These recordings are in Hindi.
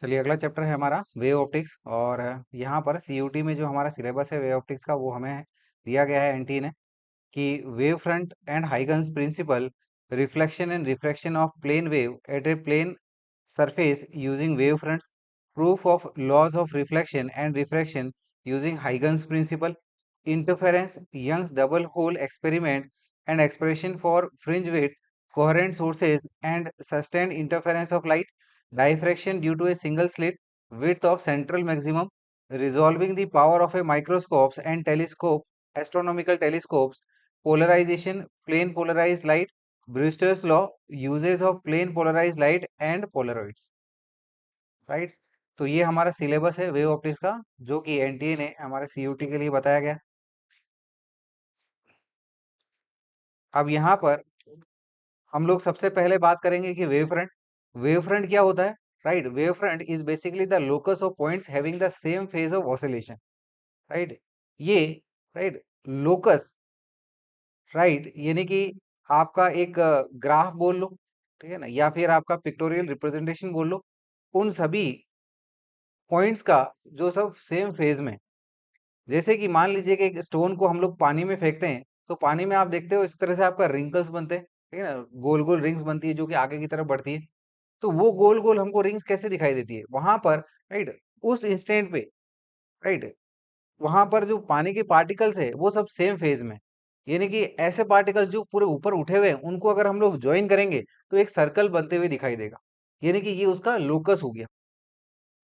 चलिए अगला चैप्टर है हमारा वेव ऑप्टिक्स। और यहाँ पर सीयूटी में जो हमारा सिलेबस है वेव ऑप्टिक्स का वो हमें दिया गया है एनटी ने कि wave front and Huygens principle, reflection and refraction of plane wave at a plane surface using wave fronts, proof of laws of reflection and refraction using Huygens principle, interference, Young's double hole experiment, and expression for fringe width, coherent sources, and sustained interference of light, diffraction due to a single slit, width of central maximum, resolving the power of a microscopes and telescope, astronomical telescopes, polarization, plane polarized light, Brewster's law, uses of plane polarized light and Polaroids, right. तो ये हमारा सिलेबस है वेव ऑप्टिक्स का, जो कि एनटीए ने हमारे सीयूटी के लिए बताया गया। अब यहाँ पर हम लोग सबसे पहले बात करेंगे कि वेव फ्रंट। वेव फ्रंट क्या होता है, right. Wave front is basically the locus of points having the same phase of oscillation, right. ये, राइट, लोकस, राइट, यानी कि आपका एक ग्राफ बोल लो, ठीक है ना, या फिर आपका पिक्टोरियल रिप्रेजेंटेशन बोल लो, उन सभी पॉइंट्स का जो सब सेम फेज में। जैसे कि मान लीजिए कि एक स्टोन को हम लोग पानी में फेंकते हैं, तो पानी में आप देखते हो इस तरह से आपका रिंकल्स बनते हैं, ठीक है ना, गोल गोल रिंग्स बनती है जो कि आगे की तरफ बढ़ती है। तो वो गोल गोल हमको रिंग्स कैसे दिखाई देती है वहां पर, राइट, उस इंस्टेंट पे, राइट, वहां पर जो पानी के पार्टिकल्स है वो सब सेम फेज में, यानी कि ऐसे पार्टिकल्स जो पूरे ऊपर उठे हुए हैं उनको अगर हम लोग ज्वाइन करेंगे तो एक सर्कल बनते हुए दिखाई देगा, यानी कि ये उसका लोकस हो गया।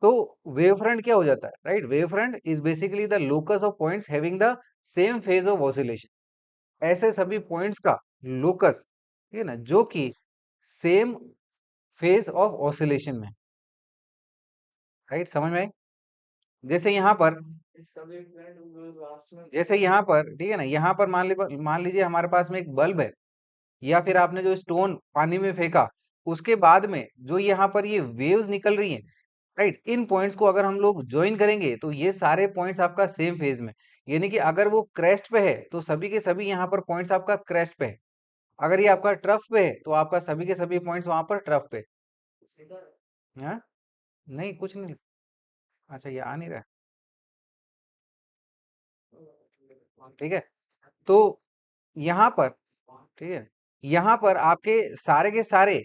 तो वेव फ्रंट क्या हो जाता है, right. Wave front is basically the locus of points having the same phase of oscillation. ऐसे सभी पॉइंट्स का लोकस, ठीक है ना, जो कि सेम फेज ऑफ ऑसिलेशन में, राइट, समझ में आई। जैसे यहाँ पर, जैसे यहाँ पर, ठीक है ना, यहाँ पर मान लीजिए हमारे पास में एक बल्ब है, या फिर आपने जो स्टोन पानी में फेंका, उसके बाद में जो यहाँ पर ये वेव्स निकल रही हैं, राइट, इन पॉइंट्स को अगर हम लोग ज्वाइन करेंगे तो ये सारे पॉइंट्स आपका सेम फेज में, यानी कि अगर वो क्रेस्ट पे है तो सभी के सभी यहाँ पर पॉइंट्स आपका क्रेस्ट पे है। अगर ये आपका ट्रफ पे है तो आपका सभी के सभी पॉइंट्स वहां पर ट्रफ पे। हाँ, नहीं कुछ नहीं। अच्छा, ये आ नहीं रहा है, ठीक है। तो यहाँ पर, ठीक है, यहाँ पर आपके सारे के सारे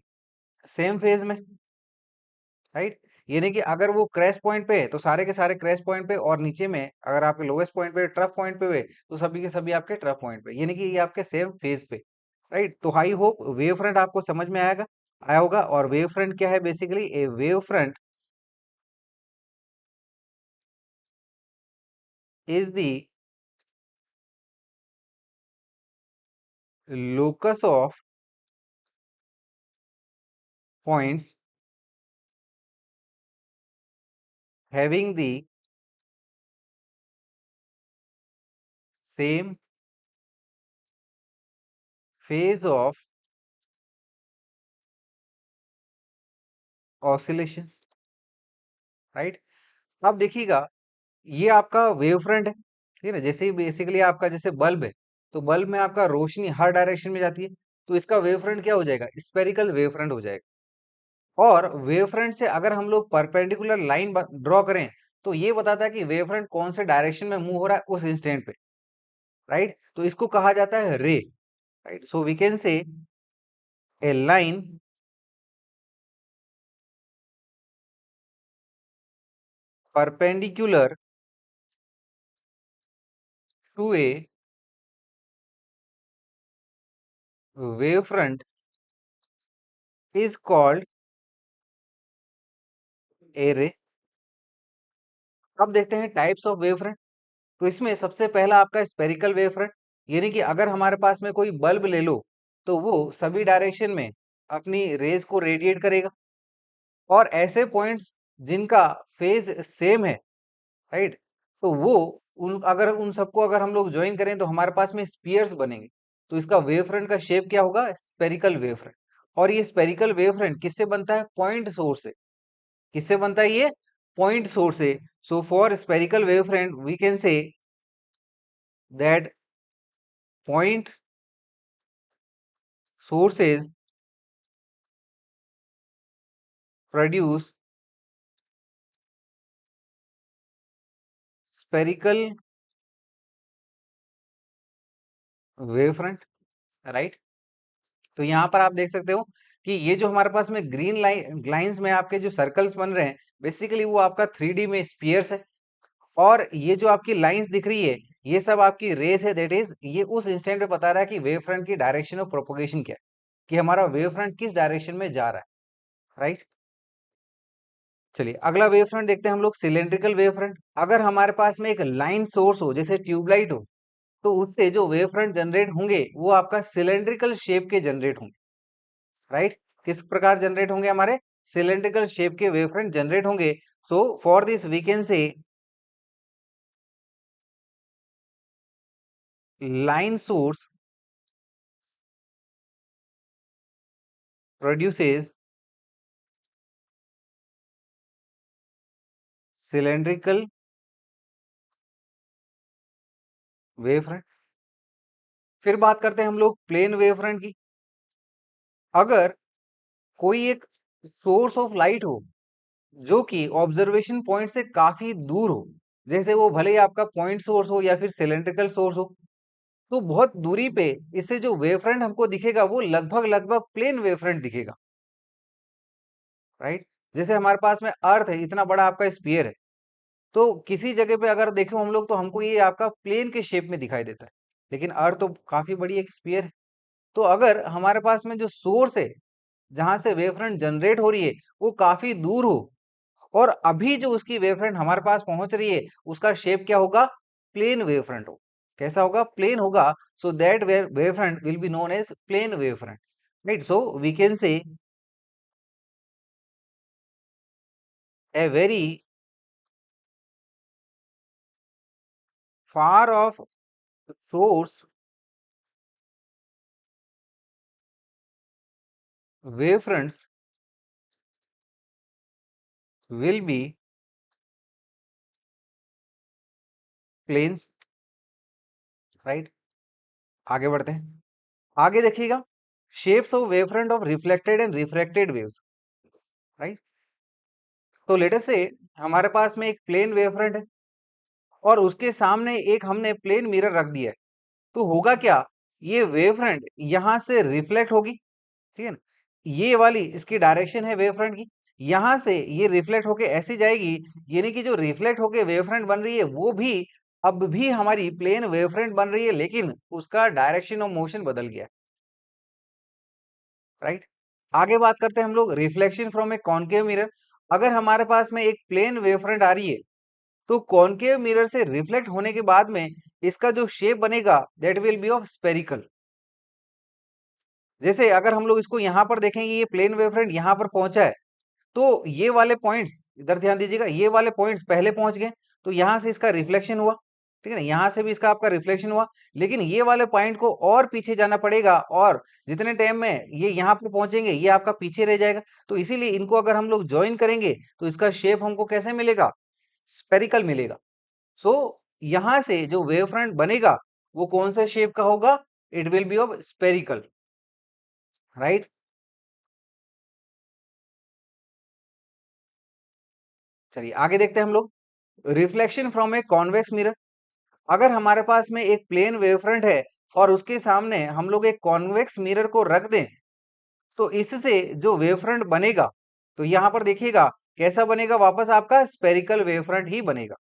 सेम फेज में, राइट, यानी कि अगर वो क्रैश पॉइंट पे है तो सारे के सारे क्रैश पॉइंट पे, और नीचे में अगर आपके लोवेस्ट पॉइंट पे ट्रफ पॉइंट पे हुए तो सभी के सभी आपके ट्रफ पॉइंट पे, यानी कि ये आपके सेम फेज पे, राइट। तो आई होप वेव फ्रंट आपको समझ में आया होगा। और वेव फ्रंट क्या है, basically A wave front is the locus of points having the same phase of oscillations, right. अब देखिएगा, ये आपका वेव फ्रंट है, ठीक है ना। जैसे ही बेसिकली आपका जैसे बल्ब है, तो बल्ब में आपका रोशनी हर डायरेक्शन में जाती है, तो इसका वेव फ्रंट क्या हो जाएगा, स्पेरिकल वेव फ्रंट हो जाएगा। और वेव फ्रंट से अगर हम लोग परपेंडिकुलर लाइन ड्रॉ करें तो ये बताता है कि वेव फ्रंट कौन से डायरेक्शन में मूव हो रहा है उस इंस्टेंट पे, राइट। तो इसको कहा जाता है रे, right. So we can say a line perpendicular to a wave front is called a ray. अब देखते हैं टाइप्स ऑफ वेव फ्रंट। तो इसमें सबसे पहला आपका स्पेरिकल वेव फ्रंट, यानी कि अगर हमारे पास में कोई बल्ब ले लो तो वो सभी डायरेक्शन में अपनी रेज को रेडिएट करेगा। और ऐसे पॉइंट्स जिनका फेज सेम है, राइट, तो वो उन सबको अगर हम लोग ज्वाइन करें तो हमारे पास में स्पीयर्स बनेंगे। तो इसका वेव फ्रंट का शेप क्या होगा, स्पेरिकल वेव फ्रंट। और ये स्पेरिकल वेव फ्रंट किससे बनता है, पॉइंट सोर्स से। किससे बनता है ये, पॉइंट सोर्स से। So for spherical wave front we can say that point sources produce spherical wave front, right. तो यहाँ पर आप देख सकते हो कि ये जो हमारे पास में ग्रीन लाइंस में आपके जो सर्कल्स बन रहे हैं, बेसिकली वो आपका 3D में स्पीयर्स है। और ये जो आपकी लाइंस दिख रही है, ये सब आपकी रेस है, दैट इज ये उस इंस्टेंट पे बता रहा है कि वेव फ्रंट की डायरेक्शन ऑफ प्रोपोगेशन क्या है, कि हमारा वेव फ्रंट किस डायरेक्शन में जा रहा है, राइट। चलिए अगला वेव फ्रंट देखते हैं हम लोग, सिलेंड्रिकल वेव फ्रंट। अगर हमारे पास में एक लाइन सोर्स हो, जैसे ट्यूबलाइट हो, तो उससे जो वेव फ्रंट जनरेट होंगे वो आपका सिलेंड्रिकल शेप के जनरेट होंगे, राइट। किस प्रकार जनरेट होंगे, हमारे सिलेंड्रिकल शेप के वेव फ्रंट जनरेट होंगे। So for this we can say line source produces cylindrical wave front. फिर बात करते हैं हम लोग प्लेन वेव फ्रंट की। अगर कोई एक सोर्स ऑफ लाइट हो जो कि ऑब्जर्वेशन पॉइंट से काफी दूर हो, जैसे वो भले ही आपका पॉइंट सोर्स हो या फिर सिलेंड्रिकल सोर्स हो, तो बहुत दूरी पे इससे जो वेव फ्रंट हमको दिखेगा वो लगभग लगभग प्लेन वेव फ्रंट दिखेगा, राइट। जैसे हमारे पास में अर्थ है, इतना बड़ा आपका स्फीयर है, तो किसी जगह पे अगर देखें हम लोग तो हमको ये आपका प्लेन के शेप में दिखाई देता है, लेकिन अर्थ तो काफी बड़ी एक स्फीयर है। तो अगर हमारे पास में जो सोर्स है जहां से वेव फ्रंट जनरेट हो रही है वो काफी दूर हो, और अभी जो उसकी वेव फ्रंट हमारे पास पहुंच रही है उसका शेप क्या होगा, प्लेन वेव फ्रंट हो। कैसा होगा, प्लेन होगा। So that wave front will be known as plane wave front, right. So we can say a very far off source wave fronts will be planes, right. आगे बढ़ते हैं, आगे देखिएगा shapes of wave front of reflected and refracted waves, right. तो लेट अस से हमारे पास में एक प्लेन वेव फ्रंट है और उसके सामने एक हमने प्लेन मिरर रख दिया है, तो होगा क्या, ये वेव फ्रंट यहां से रिफ्लेक्ट होगी, ठीक है ना। ये वाली इसकी डायरेक्शन है वेव फ्रंट की, यहां से ये रिफ्लेक्ट होके ऐसी जाएगी, यानी कि जो रिफ्लेक्ट होके वेव फ्रंट बन रही है वो भी अब भी हमारी प्लेन वेव फ्रंट बन रही है, लेकिन उसका डायरेक्शन ऑफ मोशन बदल गया, राइट। आगे बात करते हैं हम लोग reflection from A concave mirror. अगर हमारे पास में एक प्लेन वेव फ्रंट आ रही है, तो कॉनकेव मिरर से रिफ्लेक्ट होने के बाद में इसका जो शेप बनेगा that will B of spherical. जैसे अगर हम लोग इसको यहाँ पर देखेंगे, ये प्लेन वेव फ्रंट यहाँ पर पहुंचा है, तो ये वाले पॉइंट्स इधर ध्यान दीजिएगा, ये वाले पॉइंट्स पहले पहुंच गए, तो यहां से इसका रिफ्लेक्शन हुआ, ठीक है ना, यहां से भी इसका आपका रिफ्लेक्शन हुआ। लेकिन ये वाले पॉइंट को और पीछे जाना पड़ेगा, और जितने टाइम में ये यहाँ पर पहुंचेंगे ये आपका पीछे रह जाएगा। तो इसीलिए इनको अगर हम लोग ज्वाइन करेंगे तो इसका शेप हमको कैसे मिलेगा, स्पेरिकल मिलेगा। सो यहां से जो वेव फ्रंट बनेगा वो कौन से शेप का होगा, it will B of spherical, right. चलिए आगे देखते हैं हम लोग reflection from a convex mirror. अगर हमारे पास में एक प्लेन वेव फ्रंट है और उसके सामने हम लोग एक कॉन्वेक्स मिरर को रख दें, तो इससे जो वेव फ्रंट बनेगा, तो यहां पर देखिएगा कैसा बनेगा, वापस आपका स्पेरिकल वेव फ्रंट ही बनेगा,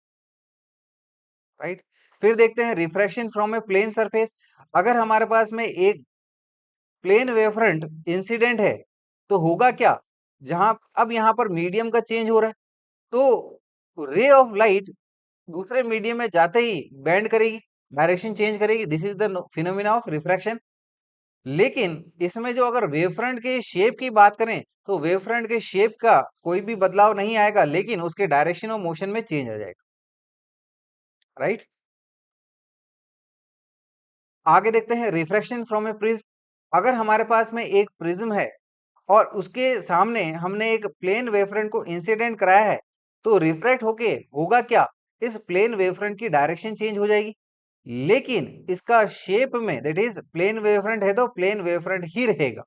राइट। फिर देखते हैं refraction from a plane surface. अगर हमारे पास में एक प्लेन वेव फ्रंट इंसिडेंट है, तो होगा क्या, जहां अब यहां पर मीडियम का चेंज हो रहा है, तो रे ऑफ लाइट दूसरे मीडियम में जाते ही बेंड करेगी, डायरेक्शन चेंज करेगी, this is the phenomena of refraction. लेकिन इसमें जो अगर वेव फ्रंट के शेप की बात करें, तो वेव फ्रंट के शेप का कोई भी बदलाव नहीं आएगा, लेकिन उसके डायरेक्शन ऑफ मोशन में चेंज आ जाएगा, राइट। आगे देखते हैं रिफ्रैक्शन फ्रॉम ए प्रिज्म। अगर हमारे पास में एक प्रिज्म है और उसके सामने हमने एक प्लेन वेवफ्रंट को इंसिडेंट कराया है, तो रिफ्रैक्ट होके होगा क्या, इस प्लेन वेवफ्रंट की डायरेक्शन चेंज हो जाएगी, लेकिन इसका शेप में, दैट इज प्लेन वेवफ्रंट है तो प्लेन वेवफ्रंट ही रहेगा।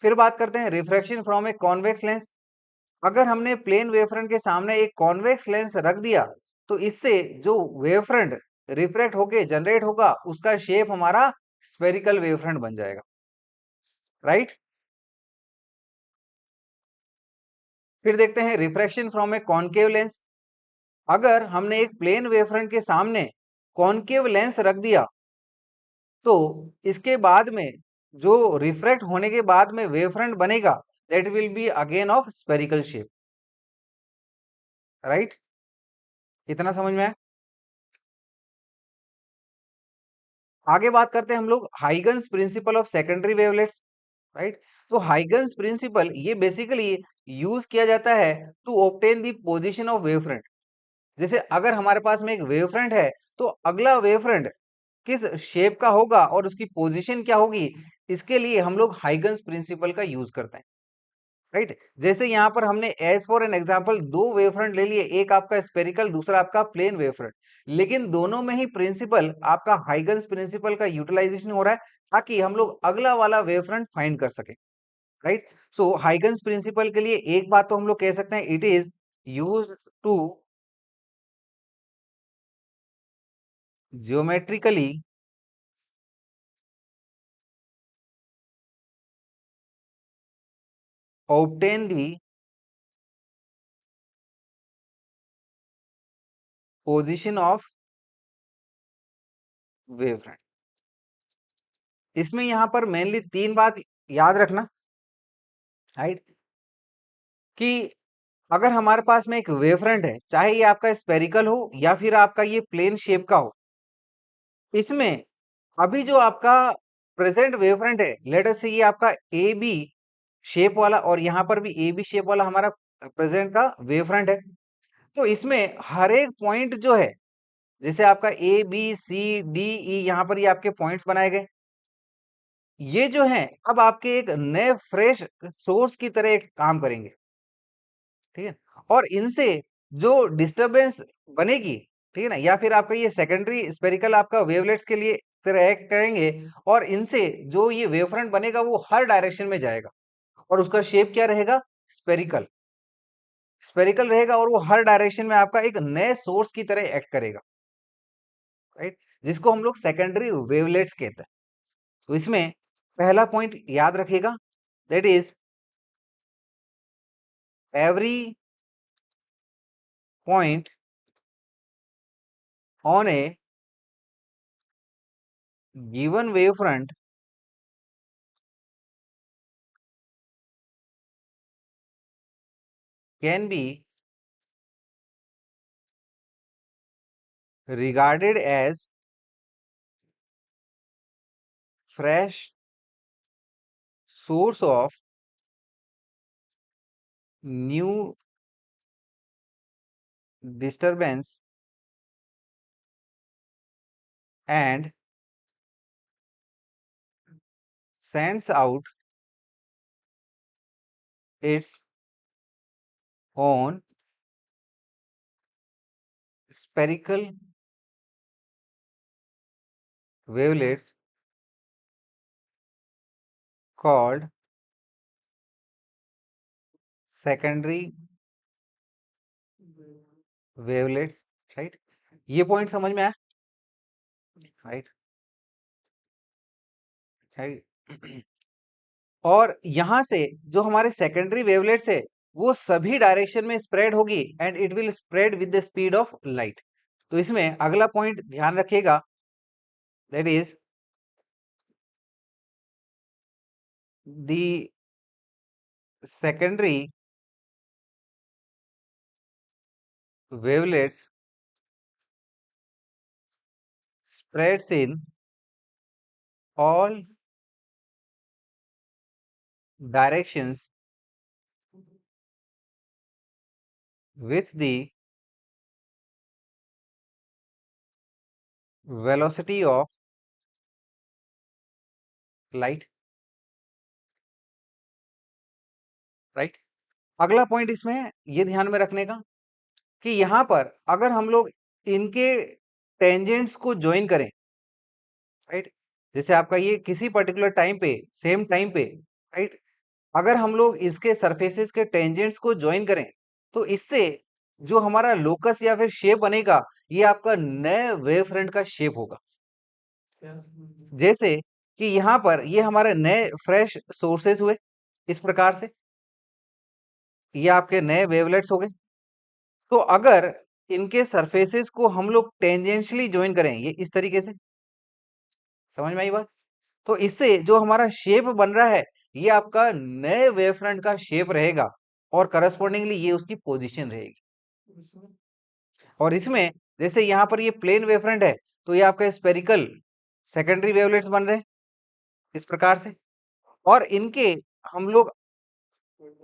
फिर बात करते हैं refraction from a convex lens. अगर हमने प्लेन वेवफ्रंट के सामने एक कॉन्वेक्स लेंस रख दिया, तो इससे जो वेव फ्रंट रिफ्रैक्ट होके जनरेट होगा उसका शेप हमारा स्फेरिकल वेव फ्रंट बन जाएगा, राइट। फिर देखते हैं refraction from A concave lens. अगर हमने एक प्लेन वेव फ्रंट के सामने कॉनकेव लेंस रख दिया तो इसके बाद में जो रिफ्रैक्ट होने के बाद में वेव फ्रंट बनेगा that will be again of spherical shape, right. इतना समझ में आया। आगे बात करते हैं हम लोग Huygens principle of secondary wavelets, right. तो हाइगन्स प्रिंसिपल ये बेसिकली यूज किया जाता है to obtain the position of wave front. जैसे अगर हमारे पास में एक वेव फ्रंट है तो अगला वेव फ्रंट किस शेप का होगा और उसकी पोजीशन क्या होगी, इसके लिए हम लोग हाइगन्स प्रिंसिपल का यूज करते हैं, राइट। जैसे यहाँ पर हमने एज फॉर एन एग्जांपल दो वेव फ्रंट ले लिए, एक आपका स्पेरिकल दूसरा आपका प्लेन वेव फ्रंट, लेकिन दोनों में ही प्रिंसिपल आपका हाइगन्स प्रिंसिपल का यूटिलाइजेशन हो रहा है ताकि हम लोग अगला वाला वेव फ्रंट फाइंड कर सके, राइट। सो हाइगन्स प्रिंसिपल के लिए एक बात तो हम लोग कह सकते हैं, it is use to geometrically obtain the position of wave front। इसमें यहां पर मेनली तीन बात याद रखना, राइट, कि अगर हमारे पास में एक वेव फ्रंट है, चाहे ये आपका स्पेरिकल हो या फिर आपका ये प्लेन शेप का हो, इसमें अभी जो आपका प्रेजेंट वेव फ्रंट है, लेट अस से ये आपका ए बी शेप वाला और यहाँ पर भी ए बी शेप वाला हमारा प्रेजेंट का वेव फ्रंट है। तो इसमें हर एक पॉइंट जो है, जैसे आपका A B C D E यहाँ पर ये आपके पॉइंट्स बनाए गए, ये जो हैं अब आपके एक नए फ्रेश सोर्स की तरह एक काम करेंगे, ठीक है। और इनसे जो डिस्टरबेंस बनेगी, ठीक है ना, या फिर आपका ये सेकेंडरी स्पेरिकल आपका वेवलेट्स के लिए तरह एक्ट करेंगे और इनसे जो ये वेव फ्रंट बनेगा वो हर डायरेक्शन में जाएगा और उसका शेप क्या रहेगा, स्पेरिकल, स्पेरिकल रहेगा और वो हर डायरेक्शन में आपका एक नए सोर्स की तरह एक्ट करेगा, राइट, जिसको हम लोग सेकेंडरी वेवलेट्स कहते हैं। तो इसमें पहला पॉइंट याद रखिएगा, that is every point on a given wavefront can be regarded as fresh source of new disturbance and sends out its own spherical wavelets called secondary wavelets, right. ये पॉइंट समझ में आया, राइट, राइट। और यहां से जो हमारे सेकेंडरी वेवलेट्स है वो सभी डायरेक्शन में स्प्रेड होगी and it will spread with the speed of light. तो इसमें अगला पॉइंट ध्यान रखिएगा, that is the secondary wavelets spreads in all directions with the velocity of light, right. अगला पॉइंट इसमें ये ध्यान में रखने का कि यहां पर अगर हम लोग इनके टेंजेंट्स को ज्वाइन करें, राइट, जैसे आपका ये किसी पर्टिकुलर टाइम पे सेम टाइम पे, राइट, अगर हम लोग इसके सरफेसेस के टेंजेंट्स को ज्वाइन करें तो इससे जो हमारा लोकस या फिर शेप बनेगा, ये आपका नए वेव फ्रंट का शेप होगा। जैसे कि यहाँ पर ये हमारे नए फ्रेश सोर्सेस हुए इस प्रकार से, ये आपके नए वेवलेट्स हो गए। तो अगर इनके सरफेसेस को हम लोग टेंजेंशियली ज्वाइन करें, ये इस तरीके से, समझ में आई बात? तो इससे जो हमारा शेप बन रहा है, ये आपका नए वेव फ्रंट का शेप रहेगा और करस्पॉन्डिंगली ये उसकी पोजीशन रहेगी। और इसमें जैसे यहाँ पर ये प्लेन वेव फ्रंट है, तो ये आपका स्पेरिकल सेकेंडरी वेवलेट्स बन रहे हैं इस प्रकार से। और इनके हम लोग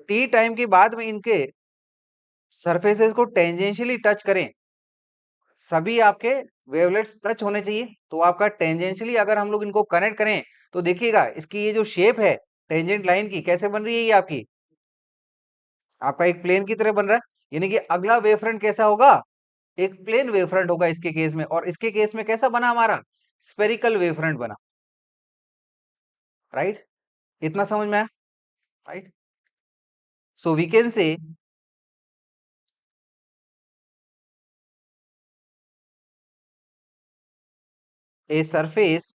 टी टाइम के बाद में इनके सरफेसेस को टेंजेंशियली टच करें, सभी आपके वेवलेट्स टच होने चाहिए। तो आपका टेंजेंशियली अगर हम लोग इनको कनेक्ट करें, तो देखिएगा इसकी ये जो शेप है टेंजेंट लाइन की, कैसे बन रही है ये आपका एक प्लेन की तरह बन रहा है। यानी कि अगला वेव फ्रंट कैसा होगा, एक प्लेन वेव फ्रंट होगा इसके केस में। और इसके केस में कैसा बना हमारा, स्पेरिकल वेव फ्रंट बना। राइट, इतना समझ में आया? Right, so we can say a surface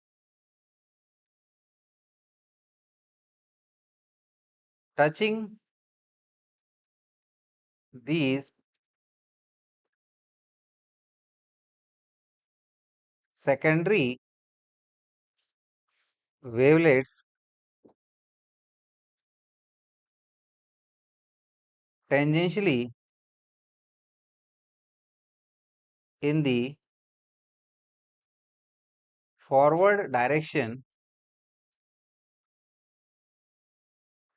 touching these secondary wavelets tangentially in the forward direction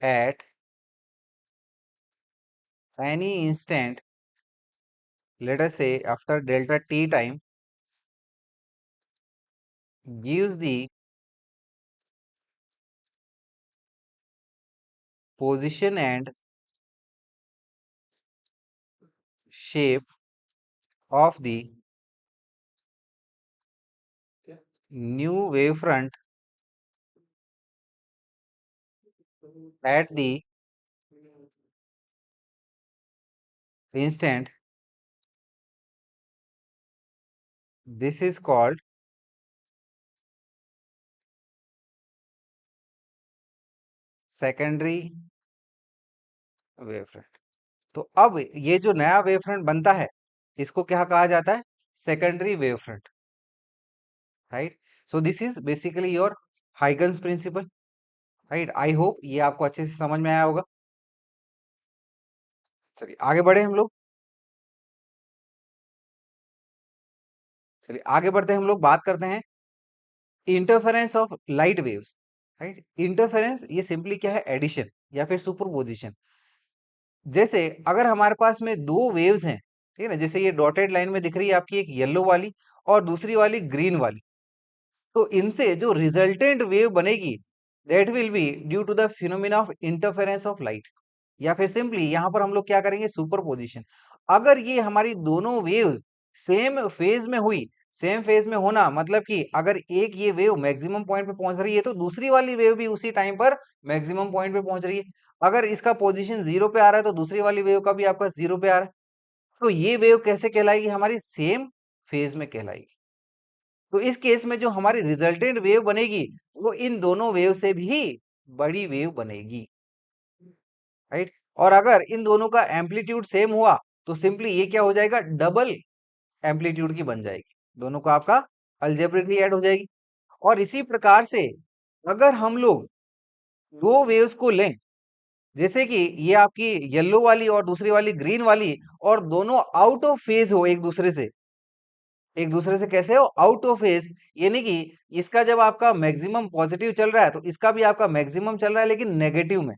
at any instant, let us say after delta t time, gives the position and shape of the new wavefront at the instant. This is called secondary wavefront. तो अब ये जो नया वेवफ्रंट बनता है, इसको क्या कहा जाता है, secondary wavefront. Right, so this is basically your Huygens principle. Right, I hope ये आपको अच्छे से समझ में आया होगा। चलिए आगे बढ़े हम लोग, चलिए आगे बढ़ते हैं हम लोग, बात करते हैं interference of light waves. Right, interference ये सिंपली क्या है, एडिशन या फिर सुपरपोजिशन। जैसे अगर हमारे पास में दो वेव्स हैं, ठीक है ना, जैसे ये डॉटेड लाइन में दिख रही है आपकी एक येलो वाली और दूसरी वाली ग्रीन वाली, तो इनसे जो रिजल्टेंट वेव बनेगी, that will be due to the phenomena of interference of light, या फिर सिंपली यहां पर हम लोग क्या करेंगे, सुपरपोजिशन। अगर ये हमारी दोनों वेव्स सेम फेज में हुई, सेम फेज में होना मतलब कि अगर एक ये वेव मैक्सिमम पॉइंट पे पहुंच रही है, तो दूसरी वाली वेव भी उसी टाइम पर मैक्सिमम पॉइंट पे पहुंच रही है। अगर इसका पोजीशन 0 पे आ रहा है, तो दूसरी वाली वेव का भी आपका 0 पे आ रहा है। तो ये वेव कैसे कहलाएगी, हमारी सेम फेज में कहलाएगी। तो इस केस में जो हमारी रिजल्टेंट वेव बनेगी, वो इन दोनों वेव से भी बड़ी वेव बनेगी। राइट, और अगर इन दोनों का एम्पलीट्यूड सेम हुआ, तो सिंपली ये क्या हो जाएगा, डबल एम्पलीट्यूड की बन जाएगी, दोनों का आपका अलजेब्रिकली ऐड हो जाएगी। और इसी प्रकार से अगर हम लोग दो वेव्स को लें, जैसे कि ये आपकी येलो वाली और दूसरी वाली ग्रीन वाली, और दोनों आउट ऑफ फेज हो एक दूसरे से, एक दूसरे से कैसे हो, आउट ऑफ फेज, यानी कि इसका जब आपका मैक्सिमम पॉजिटिव चल रहा है, तो इसका भी आपका मैक्सिमम चल रहा है लेकिन नेगेटिव में।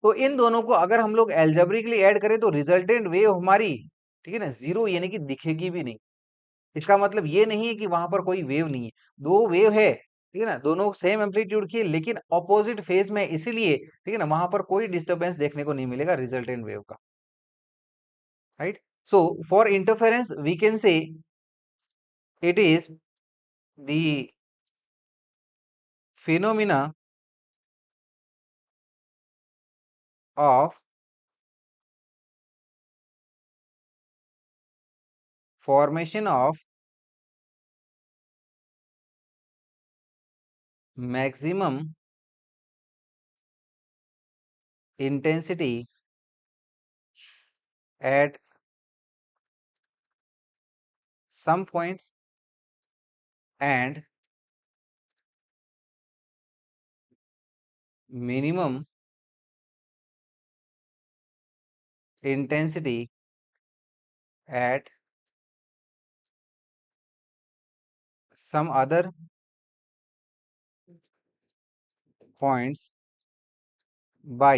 तो इन दोनों को अगर हम लोग एल्जेब्रिकली ऐड करें, तो रिजल्टेंट वेव हमारी, ठीक है ना, जीरो यानी कि दिखेगी भी नहीं। इसका मतलब ये नहीं है कि वहां पर कोई वेव नहीं है, दो वेव है, ठीक है ना, दोनों सेम एम्पलीट्यूड की है, लेकिन ऑपोजिट फेज में, इसीलिए ठीक है ना, वहां पर कोई डिस्टरबेंस देखने को नहीं मिलेगा रिजल्टेंट वेव का। Right, so for interference we can say it is the phenomena of formation of maximum intensity at some points and minimum intensity at some other points by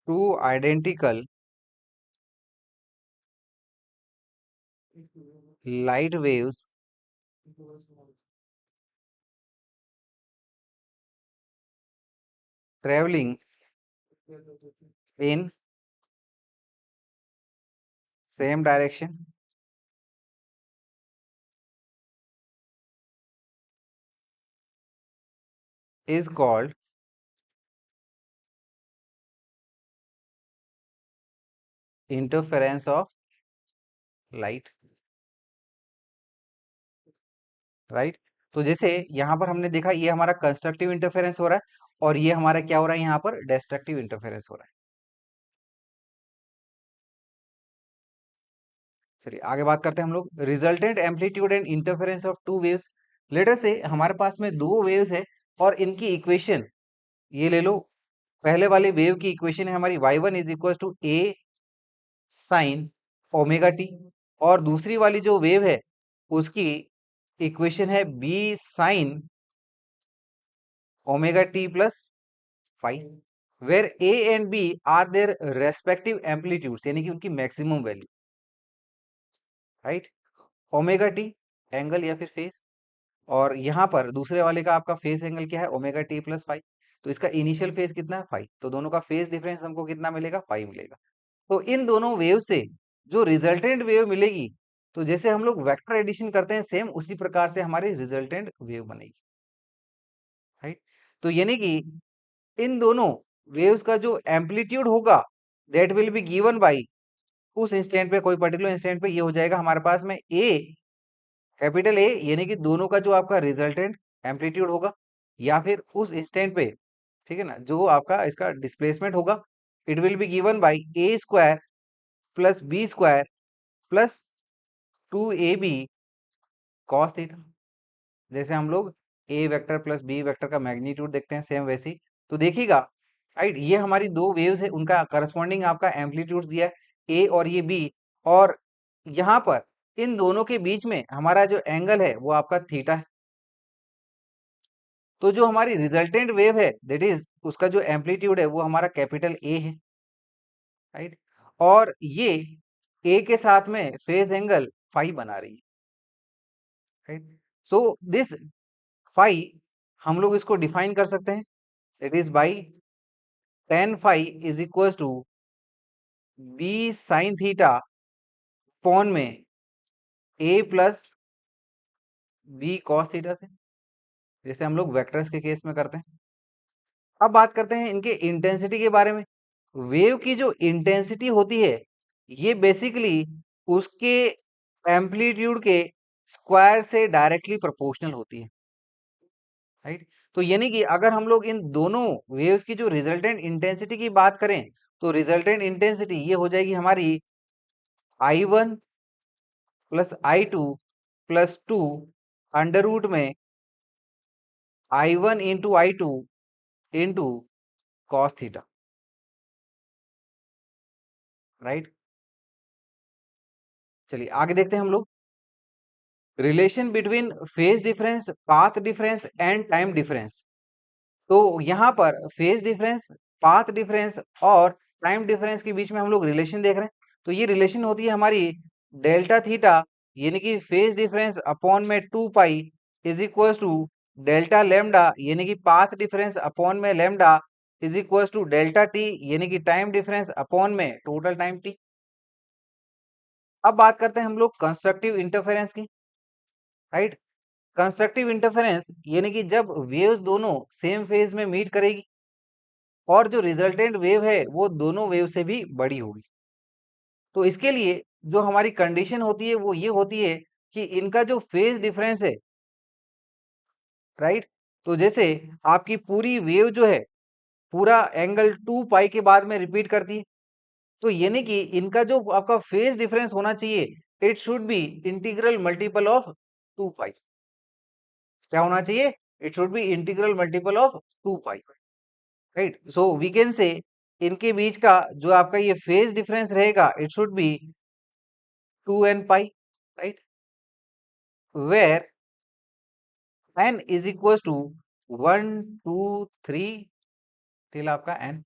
two identical light waves traveling in same direction is called interference of light, right. तो जैसे यहाँ पर हमने देखा ये हमारा कंस्ट्रक्टिव इंटरफेरेंस हो रहा है और ये हमारा क्या हो रहा है यहाँ पर डिस्ट्रक्टिव इंटरफेरेंस हो रहा है। चलिए आगे बात करते हैं हम लोग resultant amplitude and interference of two waves. Later से हमारे पास में दो वेव्स है और इनकी इक्वेशन ये ले लो। पहले वाले वेव की इक्वेशन है हमारी y1 is equal to a sine omega t और दूसरी वाली जो वेव है उसकी इक्वेशन है b sine omega t plus five where a and b are their respective amplitudes यानी कि उनकी maximum value, right. Omega t angle या फिर फेस और यहाँ पर दूसरे वाले का आपका फेस एंगल क्या है ओमेगा टी प्लस फाइव। तो इसका इनिशियल फेस कितना है फाइव, तो दोनों का फेस डिफरेंस हमको कितना मिलेगा फाइव मिलेगा। तो इन दोनों वेव से जो रिजल्टेंट वेव मिलेगी तो जैसे हम लोग वेक्टर एडिशन करते हैं सेम उसी प्रकार से हमारी रिजल्टेंट वेव बनेगी, राइट। तो यानी कि इन दोनों वेव्स का जो एम्पलीट्यूड होगा that will be given by उस इंस्टेंट पे कोई पर्टिकुलर इंस्टेंट पे ये हो जाएगा हमारे पास में ए कैपिटल ए यानी कि दोनों का जो आपका रिजल्टेंट एम्पलीट्यूड होगा या फिर उस इंस्टेंट पे, ठीक है ना, जो आपका इसका डिस्प्लेसमेंट होगा it will be given by a square plus b square plus two a b cos theta. जैसे हम लोग a vector plus b vector का मैग्नीट्यूड देखते हैं सेम वैसी। तो देखिएगा राइट ये हमारी दो वेव्स है उनका करस्पॉन्डिंग आपका एम्पलीट्यूड दिया है ए और ये बी और यहाँ पर इन दोनों के बीच में हमारा जो एंगल है वो आपका थीटा है। तो जो हमारी रिजल्टेंट वेव है दैट इज उसका जो एम्पलीट्यूड है वो हमारा कैपिटल ए है, राइट। और ये ए के साथ में फेज एंगल फाई बना रही है, राइट। सो दिस फाई हम लोग इसको डिफाइन कर सकते हैं it is by tan phi is equal to b sine theta upon में a plus b cos theta से, जैसे हम लोग वेक्टर्स के केस में करते हैं। अब बात करते हैं इनके इंटेंसिटी के बारे में। वेव की जो इंटेंसिटी होती है ये बेसिकली उसके एम्पलीट्यूड के स्क्वायर से डायरेक्टली प्रोपोर्शनल होती है, राइट। तो यानी कि अगर हम लोग इन दोनों वेव्स की जो रिजल्टेंट इंटेंसिटी की बात करें तो रिजल्टेंट इंटेंसिटी ये हो जाएगी हमारी I1 plus I2 plus two under root में I1 into I2 into cos theta, right. चलिए आगे देखते हैं हम लोग relation between phase difference path difference and time difference. तो यहाँ पर फेज डिफरेंस पाथ डिफरेंस और टाइम डिफरेंस के बीच में हम लोग रिलेशन देख रहे हैं। तो ये रिलेशन होती है हमारी डेल्टा थीटा यानी कि फेज डिफरेंस अपॉन में two pi is equal to delta lambda यानी कि पाथ डिफरेंस अपॉन में lambda is equal to delta t यानी कि टाइम डिफरेंस अपॉन में टोटल टाइम टी। अब बात करते हैं हम लोग कंस्ट्रक्टिव इंटरफेरेंस की, राइट। कंस्ट्रक्टिव इंटरफेरेंस यानी कि जब वेव्स दोनों सेम फेज में मीट करेगी और जो रिजल्टेंट वेव है वो दोनों वेव से भी बड़ी होगी, तो इसके लिए जो हमारी कंडीशन होती है वो ये होती है कि इनका जो फेज डिफरेंस है, राइट, तो जैसे आपकी पूरी वेव जो है पूरा एंगल 2 पाई के बाद में रिपीट करती है, तो यानी कि इनका जो आपका फेज डिफरेंस होना चाहिए, it should be integral multiple of 2 pi. क्या होना चाहिए? It should be integral multiple of 2 pi, right. So we can say इनके बीच का जो आपका ये फेज डिफरेंस रहेगा, it should be 2n pi, right, where n is equal to 1 2 3 till आपका n।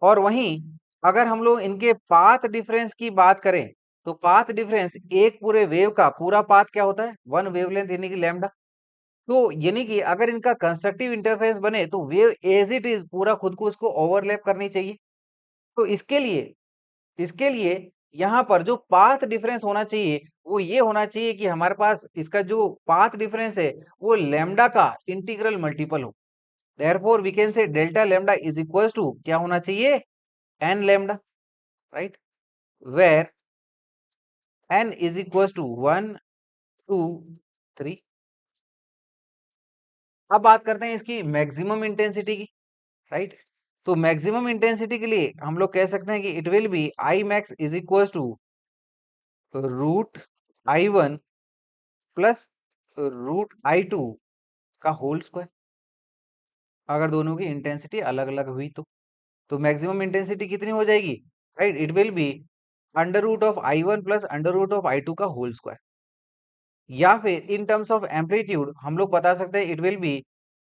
और वहीं अगर हम लोग इनके पाथ डिफरेंस की बात करें, तो पाथ डिफरेंस एक पूरे वेव का पूरा पाथ क्या होता है? 1 वेवलेंथ यानी कि लैम्डा। तो यानी कि अगर इनका कंस्ट्रक्टिव इंटरफेरेंस बने तो वेव एज इट इज पूरा खुद को उसको ओवरलैप करनी चाहिए। तो इसके लिए यहाँ पर जो पाथ डिफरेंस होना चाहिए वो ये होना चाहिए कि हमारे पास इसका जो पाथ डिफरेंस है वो लैम्डा का इंटीग्रल मल्टीपल हो। Therefore we can say delta lambda is equal to क्या होना चाहिए? N lambda, right, where n is equals to 1 2 3। अब बात करते हैं इसकी मैक्सिमम इंटेंसिटी की, राइट। तो मैक्सिमम इंटेंसिटी के लिए हम लोग कह सकते हैं कि it will be I max is equal to root I1 plus root I2 का होल स्क्वायर, अगर दोनों की इंटेंसिटी अलग अलग हुई तो मैक्सिमम इंटेंसिटी कितनी हो जाएगी? Right, it will be under root of I1 plus under root of I2 का होल स्क्वायर। या फिर इन टर्म्स ऑफ एम्पलीट्यूड हम लोग बता सकते हैं इट विल बी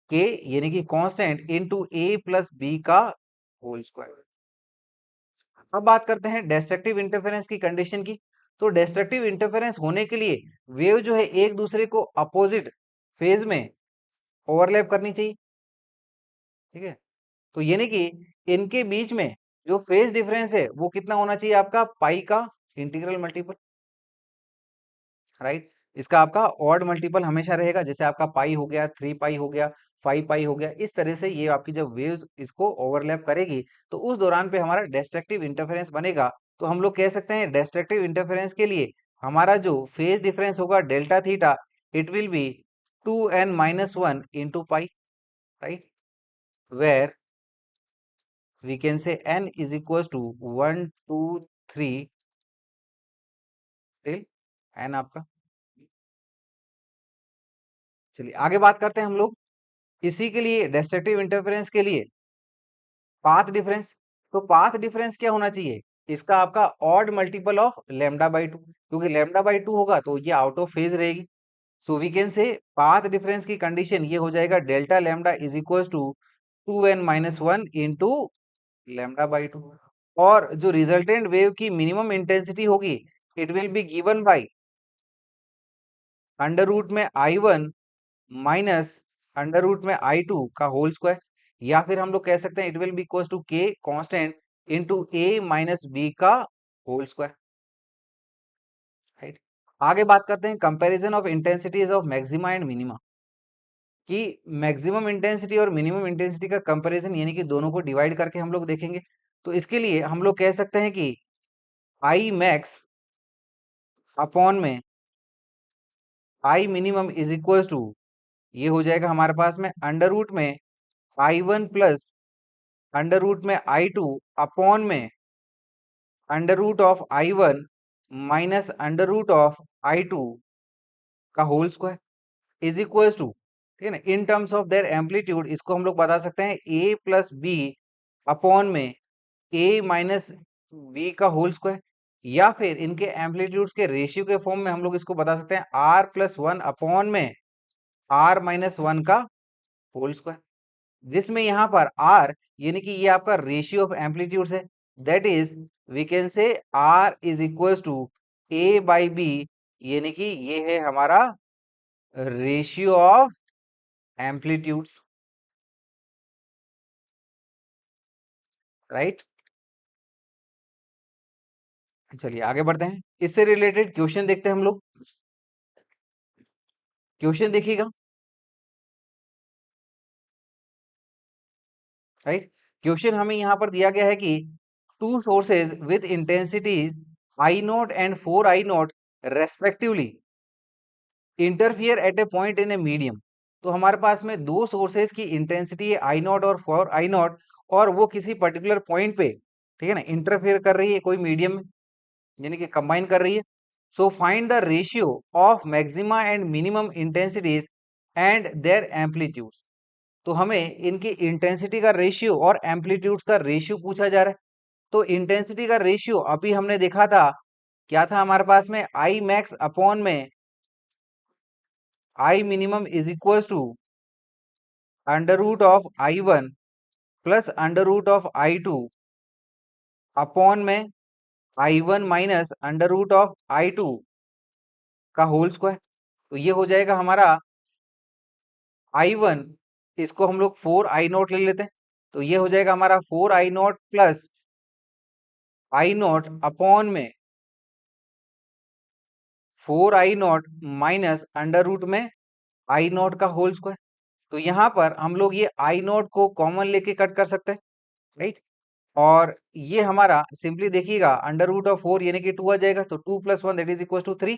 के यानी कि कांस्टेंट इनटू ए प्लस बी का होल स्क्वायर। अब बात करते हैं डिस्ट्रक्टिव इंटरफेरेंस की कंडीशन की। तो डिस्ट्रक्टिव इंटरफेरेंस होने के लिए वेव जो है एक दूसरे को अपोजिट फेज में ओवरलैप करनी चाहिए, ठीक है। तो यानी कि इनके बीच में जो फेज डिफरेंस है वो कितना होना चाहिए? आपका पाई का इंटीग्रल मल्टीपल, राइट। इसका आपका ऑड मल्टीपल हमेशा रहेगा, जैसे आपका पाई हो गया, 3 पाई हो गया, 5 पाई हो गया। इस तरह से ये आपकी जब वेव्स इसको ओवरलैप करेगी तो उस दौरान पे हमारा डिस्ट्रक्टिव इंटरफेरेंस बनेगा। तो हम लोग कह सकते हैं डिस्ट्रक्टिव इंटरफेरेंस के लिए हमारा जो फेज डिफरेंस होगा delta theta, it will be 2n-1 into pi, right, where we can say n is equal to 1 2 3 till n आपका। चलिए आगे बात करते हैं हम लोग इसी के लिए डिस्ट्रक्टिव इंटरफेरेंस के लिए पाथ डिफरेंस। तो पाथ डिफरेंस क्या होना चाहिए? इसका आपका odd multiple of lambda by 2, क्योंकि लैम्डा बाई 2 होगा तो ये आउट ऑफ फेज रहेगी। So we can say path difference की कंडीशन ये हो जाएगा delta lambda is equal to 2n-1 into lambda by 2। और जो रिजल्टेंट वेव की मिनिमम इंटेंसिटी होगी it will be given by under root में I1 माइनस अंडर रूट में I2 का होल स्क्वायर। या फिर हम लोग कह सकते हैं it will be equal to K constant into a minus B का होल स्क्वायर, राइट। आगे बात करते हैं comparison of intensities of maxima and minima, कि मैक्सिमम इंटेंसिटी और मिनिमम इंटेंसिटी का कंपैरिजन यानी कि दोनों को डिवाइड करके हम लोग देखेंगे। तो इसके लिए हम लोग कह सकते हैं कि आई मैक्स अपॉन में I minimum is equal to ये हो जाएगा हमारे पास में अंडर रूट में I1 प्लस अंडर रूट में I2 अपॉन में under root of I1 minus under root of I2 का whole square is equal to, ठीक है ना, in terms of their amplitude इसको हम लोग बता सकते हैं a प्लस बी अपॉन में a माइनस बी का होल स्क्वायर। या फिर इनके एम्पलीट्यूड्स के रेशियो के फॉर्म में हम लोग इसको बता सकते हैं r+1 अपॉन में r-1 का होल स्क्वायर, जिसमें यहाँ पर r यानी कि ये आपका रेशियो ऑफ एम्पलीट्यूड्स है। That is we can say r is equal to a by b, यानी कि ये है हमारा रेशियो ऑफ एम्पलीट्यूड्स, राइट। चलिए आगे बढ़ते हैं, इससे रिलेटेड क्वेश्चन देखते हैं हम लोग। क्वेश्चन देखिएगा, राइट। क्वेश्चन हमें यहाँ पर दिया गया है कि two sources with intensity I naught and 4I naught respectively interfere at a point in a medium. तो हमारे पास में दो सोर्सेस की इंटेंसिटी है I नॉट और 4I नॉट, और वो किसी पर्टिकुलर पॉइंट पे, ठीक है ना, इंटरफेयर कर रही है कोई मीडियम में, यानी कि कंबाइन कर रही है. So find the ratio of maxima and minimum intensities and their amplitudes. तो हमें इनकी इंटेंसिटी का रेशियो और एम्पलीट्यूड्स का रेशियो पूछा जा रहा है. तो इंटेंसिटी का रेशियो अभी हमने देखा था, क्या था हमारे पास में, आई मैक्स अपॉन में I minimum is equal to under root of I1 plus under root of I2 upon में I1 minus under root of I2 का होल स्क्वायर. तो ये हो जाएगा हमारा I1, इसको हम लोग 4I नॉट ले लेते हैं, तो ये हो जाएगा हमारा 4I naught plus I naught upon में 4I naught minus under root में I नॉट का होल स्क्वायर. तो यहाँ पर हम लोग ये I नॉट को कॉमन लेके कट कर सकते हैं, राइट. और ये हमारा सिंपली देखिएगा, अंडर रूट ऑफ 4 यानी कि 2 आ जाएगा, तो 2 plus 1 that is equal to 3.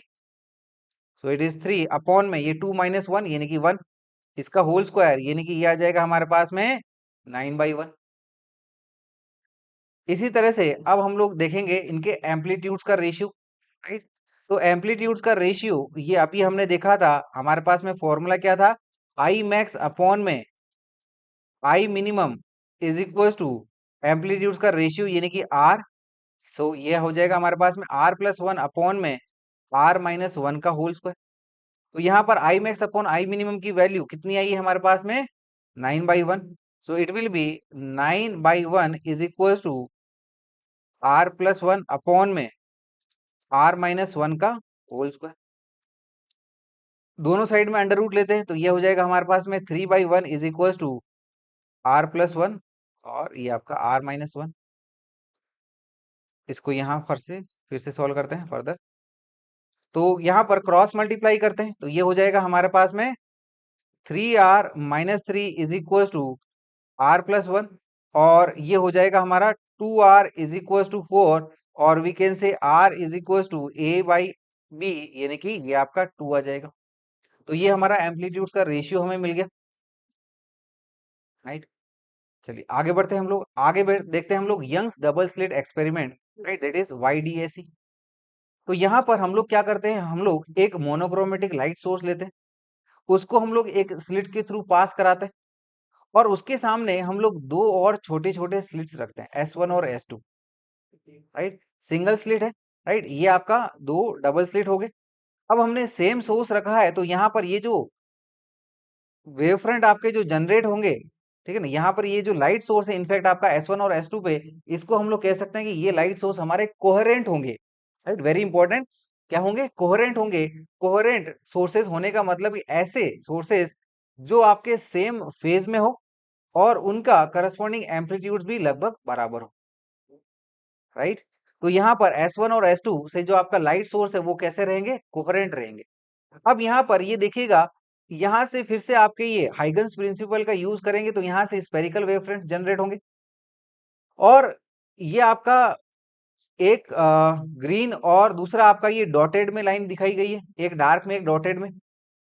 So it is 3 upon में ये 2 माइनस 1 यानी कि 1, इसका होल स्क्वायर यानी कि ये आ जाएगा हमारे पास में 9/1. इसी तरह से अब हम लोग देखेंगे इनके एम्पलीट्यूड्स का रेशियो, राइट. तो एम्पलीट्यूड्स का रेशियो ये अभी हमने देखा था, हमारे पास में फॉर्मूला क्या था, आई मैक्स अपॉन में I minimum is equal to amplitudes का रेशियो यानी कि आर. सो ये हो जाएगा हमारे पास में आर प्लस 1 अपॉन में आर माइनस 1 का होल स्क्वायर. तो यहाँ पर I max upon I minimum की वैल्यू कितनी आई है हमारे पास में, 9/1. So it will be 9/1 is equal to r plus 1 अपॉन में आर माइनस 1 का होल स्क्वायर. दोनों साइड में अंडर रूट लेते हैं, तो ये हो जाएगा हमारे पास में 3/1 is equal to r plus 1 और ये आपका आर माइनस 1. इसको यहाँ फिर से सॉल्व करते हैं फर्दर. तो यहाँ पर क्रॉस मल्टीप्लाई करते हैं, तो ये हो जाएगा हमारे पास में 3r minus 3 is equal to r plus 1, और ये हो जाएगा हमारा 2r इज इक्वल टू 4, और we can say r is equal to a/b यानी कि ये आपका 2 आ जाएगा. तो ये हमारा एम्पलीट्यूड का रेशियो हमें मिल गया, राइट. चलिए आगे बढ़ते हैं हम लोग, देखते हैं हम लोग Young's double slit experiment, right, that is YDAC. तो यहाँ पर हम लोग क्या करते हैं, हम लोग एक मोनोक्रोमेटिक लाइट सोर्स लेते हैं, उसको हम लोग एक स्लिट के थ्रू पास कराते हैं, और उसके सामने हम लोग दो और छोटे छोटे स्लिट्स रखते हैं, S1 और S2, राइट. सिंगल स्लिट है, राइट, ये आपका दो डबल स्लिट हो गए. अब हमने सेम सोर्स रखा है, तो यहाँ पर ये जो वेव फ्रंट आपके जो जनरेट होंगे, ठीक है ना, यहाँ पर ये जो लाइट सोर्स है इनफैक्ट आपका S1 और S2 पे, इसको हम लोग कह सकते हैं कि ये लाइट सोर्स हमारे कोहेरेंट होंगे, राइट. वेरी इंपॉर्टेंट, क्या होंगे, कोहेरेंट होंगे. कोहेरेंट सोर्सेज होने का मतलब कि ऐसे सोर्सेज जो आपके सेम फेज में हो और उनका करस्पॉन्डिंग एम्पलीट्यूड भी लगभग बराबर हो, राइट. तो यहाँ पर S1 और S2 से जो आपका लाइट सोर्स है वो कैसे रहेंगे, कोहेरेंट रहेंगे. अब यहाँ पर ये देखिएगा, यहाँ से फिर से आपके ये हाइगन्स प्रिंसिपल का यूज करेंगे, तो यहाँ से स्पेरिकल वेवफ्रंट जनरेट होंगे, और ये आपका एक ग्रीन और दूसरा आपका ये डॉटेड में लाइन दिखाई गई है, एक डार्क में एक डॉटेड में,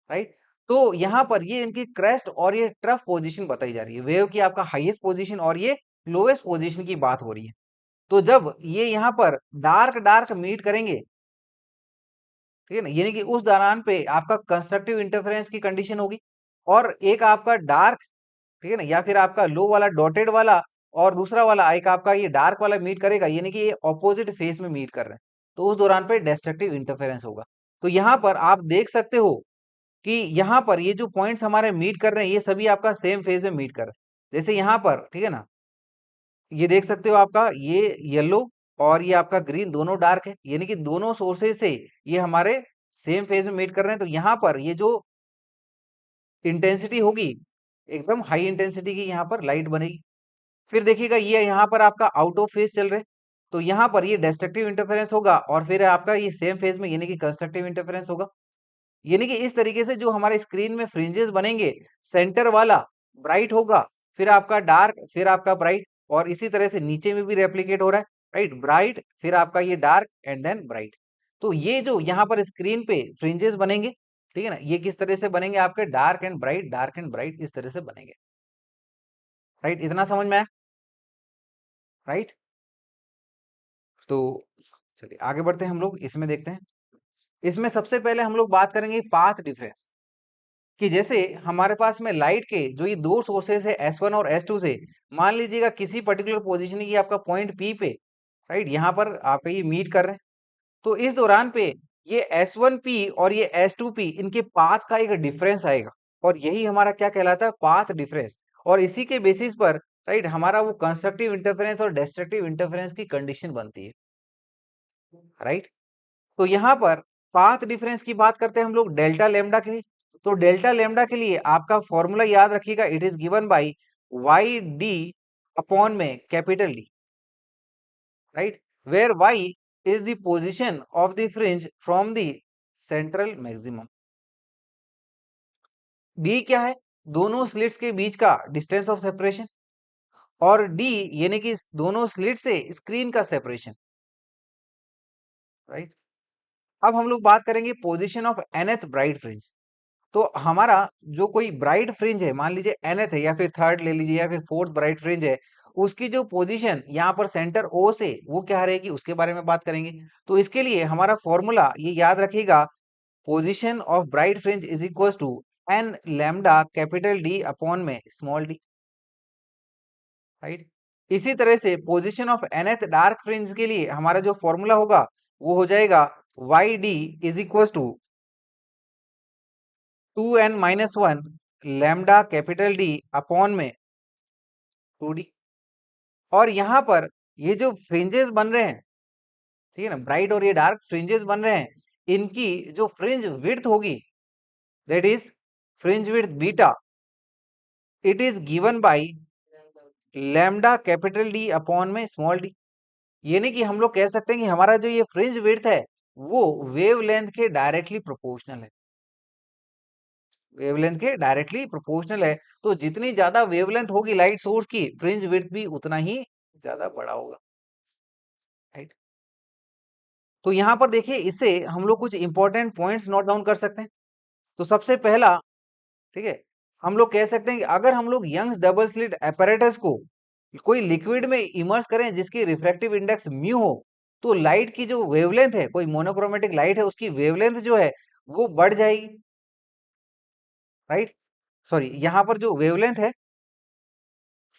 राइट. तो यहाँ पर ये इनकी क्रेस्ट और ये ट्रफ पोजीशन बताई जा रही है, वेव की आपका हाईएस्ट पोजीशन और ये लोएस्ट पोजीशन की बात हो रही है. तो जब ये यहाँ पर डार्क डार्क मीट करेंगे, ठीक है ना, यानी कि उस दौरान पे आपका कंस्ट्रक्टिव इंटरफेरेंस की कंडीशन होगी, और एक आपका डार्क, ठीक है ना, या फिर आपका लो वाला डॉटेड वाला और दूसरा वाला एक आपका ये डार्क वाला मीट करेगा, यानी कि ये ऑपोजिट फेज में मीट कर रहे हैं, तो उस दौरान पे डिस्ट्रक्टिव इंटरफेरेंस होगा. तो यहाँ पर आप देख सकते हो कि यहाँ पर ये जो पॉइंट्स हमारे मीट कर रहे हैं, ये सभी आपका सेम फेज में मीट कर रहे हैं. जैसे यहाँ पर, ठीक है ना, ये देख सकते हो आपका ये येलो और ये आपका ग्रीन दोनों डार्क है, यानी कि दोनों सोर्सेज से ये हमारे सेम फेज में मीट कर रहे हैं. तो यहाँ पर ये जो इंटेंसिटी होगी, एकदम हाई इंटेंसिटी की यहाँ पर लाइट बनेगी. फिर देखिएगा ये यहाँ पर आपका आउट ऑफ फेज चल रहे, तो यहाँ पर ये डिस्ट्रक्टिव इंटरफेरेंस होगा, और फिर आपका ये सेम फेज में यानी कि कंस्ट्रक्टिव इंटरफेरेंस होगा. यानी कि इस तरीके से जो हमारे स्क्रीन में फ्रिंजेस बनेंगे, सेंटर वाला ब्राइट होगा, फिर आपका डार्क, फिर आपका ब्राइट, और इसी तरह से नीचे में भी रेप्लिकेट हो रहा है, राइट, ब्राइट, फिर आपका ये डार्क एंड देन ब्राइट। तो ये जो यहाँ पर स्क्रीन पे फ्रिंजेस बनेंगे, ठीक है ना, ये किस तरह से बनेंगे आपके डार्क एंड ब्राइट इस तरह से बनेंगे। राइट, इतना समझ में आया? राइट, तो चलिए आगे बढ़ते हैं हम लोग, इसमें देखते हैं। इसमें सबसे पहले हम लोग बात करेंगे पाथ डिफरेंस, कि जैसे हमारे पास में लाइट के जो ये दो सोर्सेस है S1 और S2 से, मान लीजिएगा किसी पर्टिकुलर पोजीशन की आपका पॉइंट P पे, राइट, यहाँ पर आपका ये मीट कर रहे हैं, तो इस दौरान पे ये S1P और ये S2P इनके पाथ का एक डिफरेंस आएगा, और यही हमारा क्या कहलाता है, पाथ डिफरेंस। और इसी के बेसिस पर, राइट, हमारा वो कंस्ट्रक्टिव इंटरफेरेंस और डिस्ट्रक्टिव इंटरफेरेंस की कंडीशन बनती है। राइट, तो यहाँ पर पाथ डिफरेंस की बात करते हैं हम लोग डेल्टा लेमडा के लिए। तो डेल्टा लेमडा के लिए आपका फॉर्मूला याद रखिएगा, it is given by Y D upon में capital D, right, where Y is the position of the fringe from the central maximum. D क्या है, दोनों स्लिट्स के बीच का डिस्टेंस ऑफ सेपरेशन, और डी यानी कि दोनों स्लिट से स्क्रीन का सेपरेशन। राइट, अब हम लोग बात करेंगे position of nth bright fringe. तो हमारा जो कोई ब्राइट फ्रिंज है, मान लीजिए nth है या फिर थर्ड ले लीजिए या फिर फोर्थ ब्राइट फ्रिंज है, उसकी जो पोजीशन यहाँ पर सेंटर O से वो क्या रहेगी उसके बारे में बात करेंगे। तो इसके लिए हमारा फॉर्मूला ये याद रखिएगा, position of bright fringe is equal to n lambda capital D upon में स्मॉल डी। राइट, इसी तरह से position of nth dark fringe के लिए हमारा जो फॉर्मूला होगा वो हो जाएगा y d is equal to 2n-1 lambda capital D upon में 2d। और यहाँ पर ये जो फ्रिंजेस बन रहे हैं, ठीक है ना, ब्राइट और ये डार्क फ्रिंजेस बन रहे हैं, इनकी जो फ्रिंज विड्थ होगी, that is fringe width beta, it is given by lambda capital D upon में स्मॉल डी। यानी कि हम लोग कह सकते हैं कि हमारा जो ये फ्रिंज विड्थ है वो वेवलेंथ के डायरेक्टली प्रोपोर्शनल है, वेवलेंथ के डायरेक्टली प्रोपोर्शनल है। तो जितनी ज्यादा वेवलेंथ होगी लाइट सोर्स की, फ्रिंज विड्थ भी उतना ही ज्यादा बड़ा होगा। राइट, तो यहां पर देखिए, इससे हम लोग कुछ इंपॉर्टेंट पॉइंट्स नोट डाउन कर सकते हैं। तो सबसे पहला, ठीक है, हम लोग कह सकते हैं कि अगर हम लोग यंग्स डबल स्लिट apparatus को कोई लिक्विड में इमर्स करें जिसकी रिफ्रैक्टिव इंडेक्स म्यू हो, तो लाइट की जो वेवलेंथ है, कोई मोनोक्रोमेटिक लाइट है, उसकी वेवलेंथ जो है वो बढ़ जाएगी। राइट, सॉरी, यहाँ पर जो वेवलेंथ है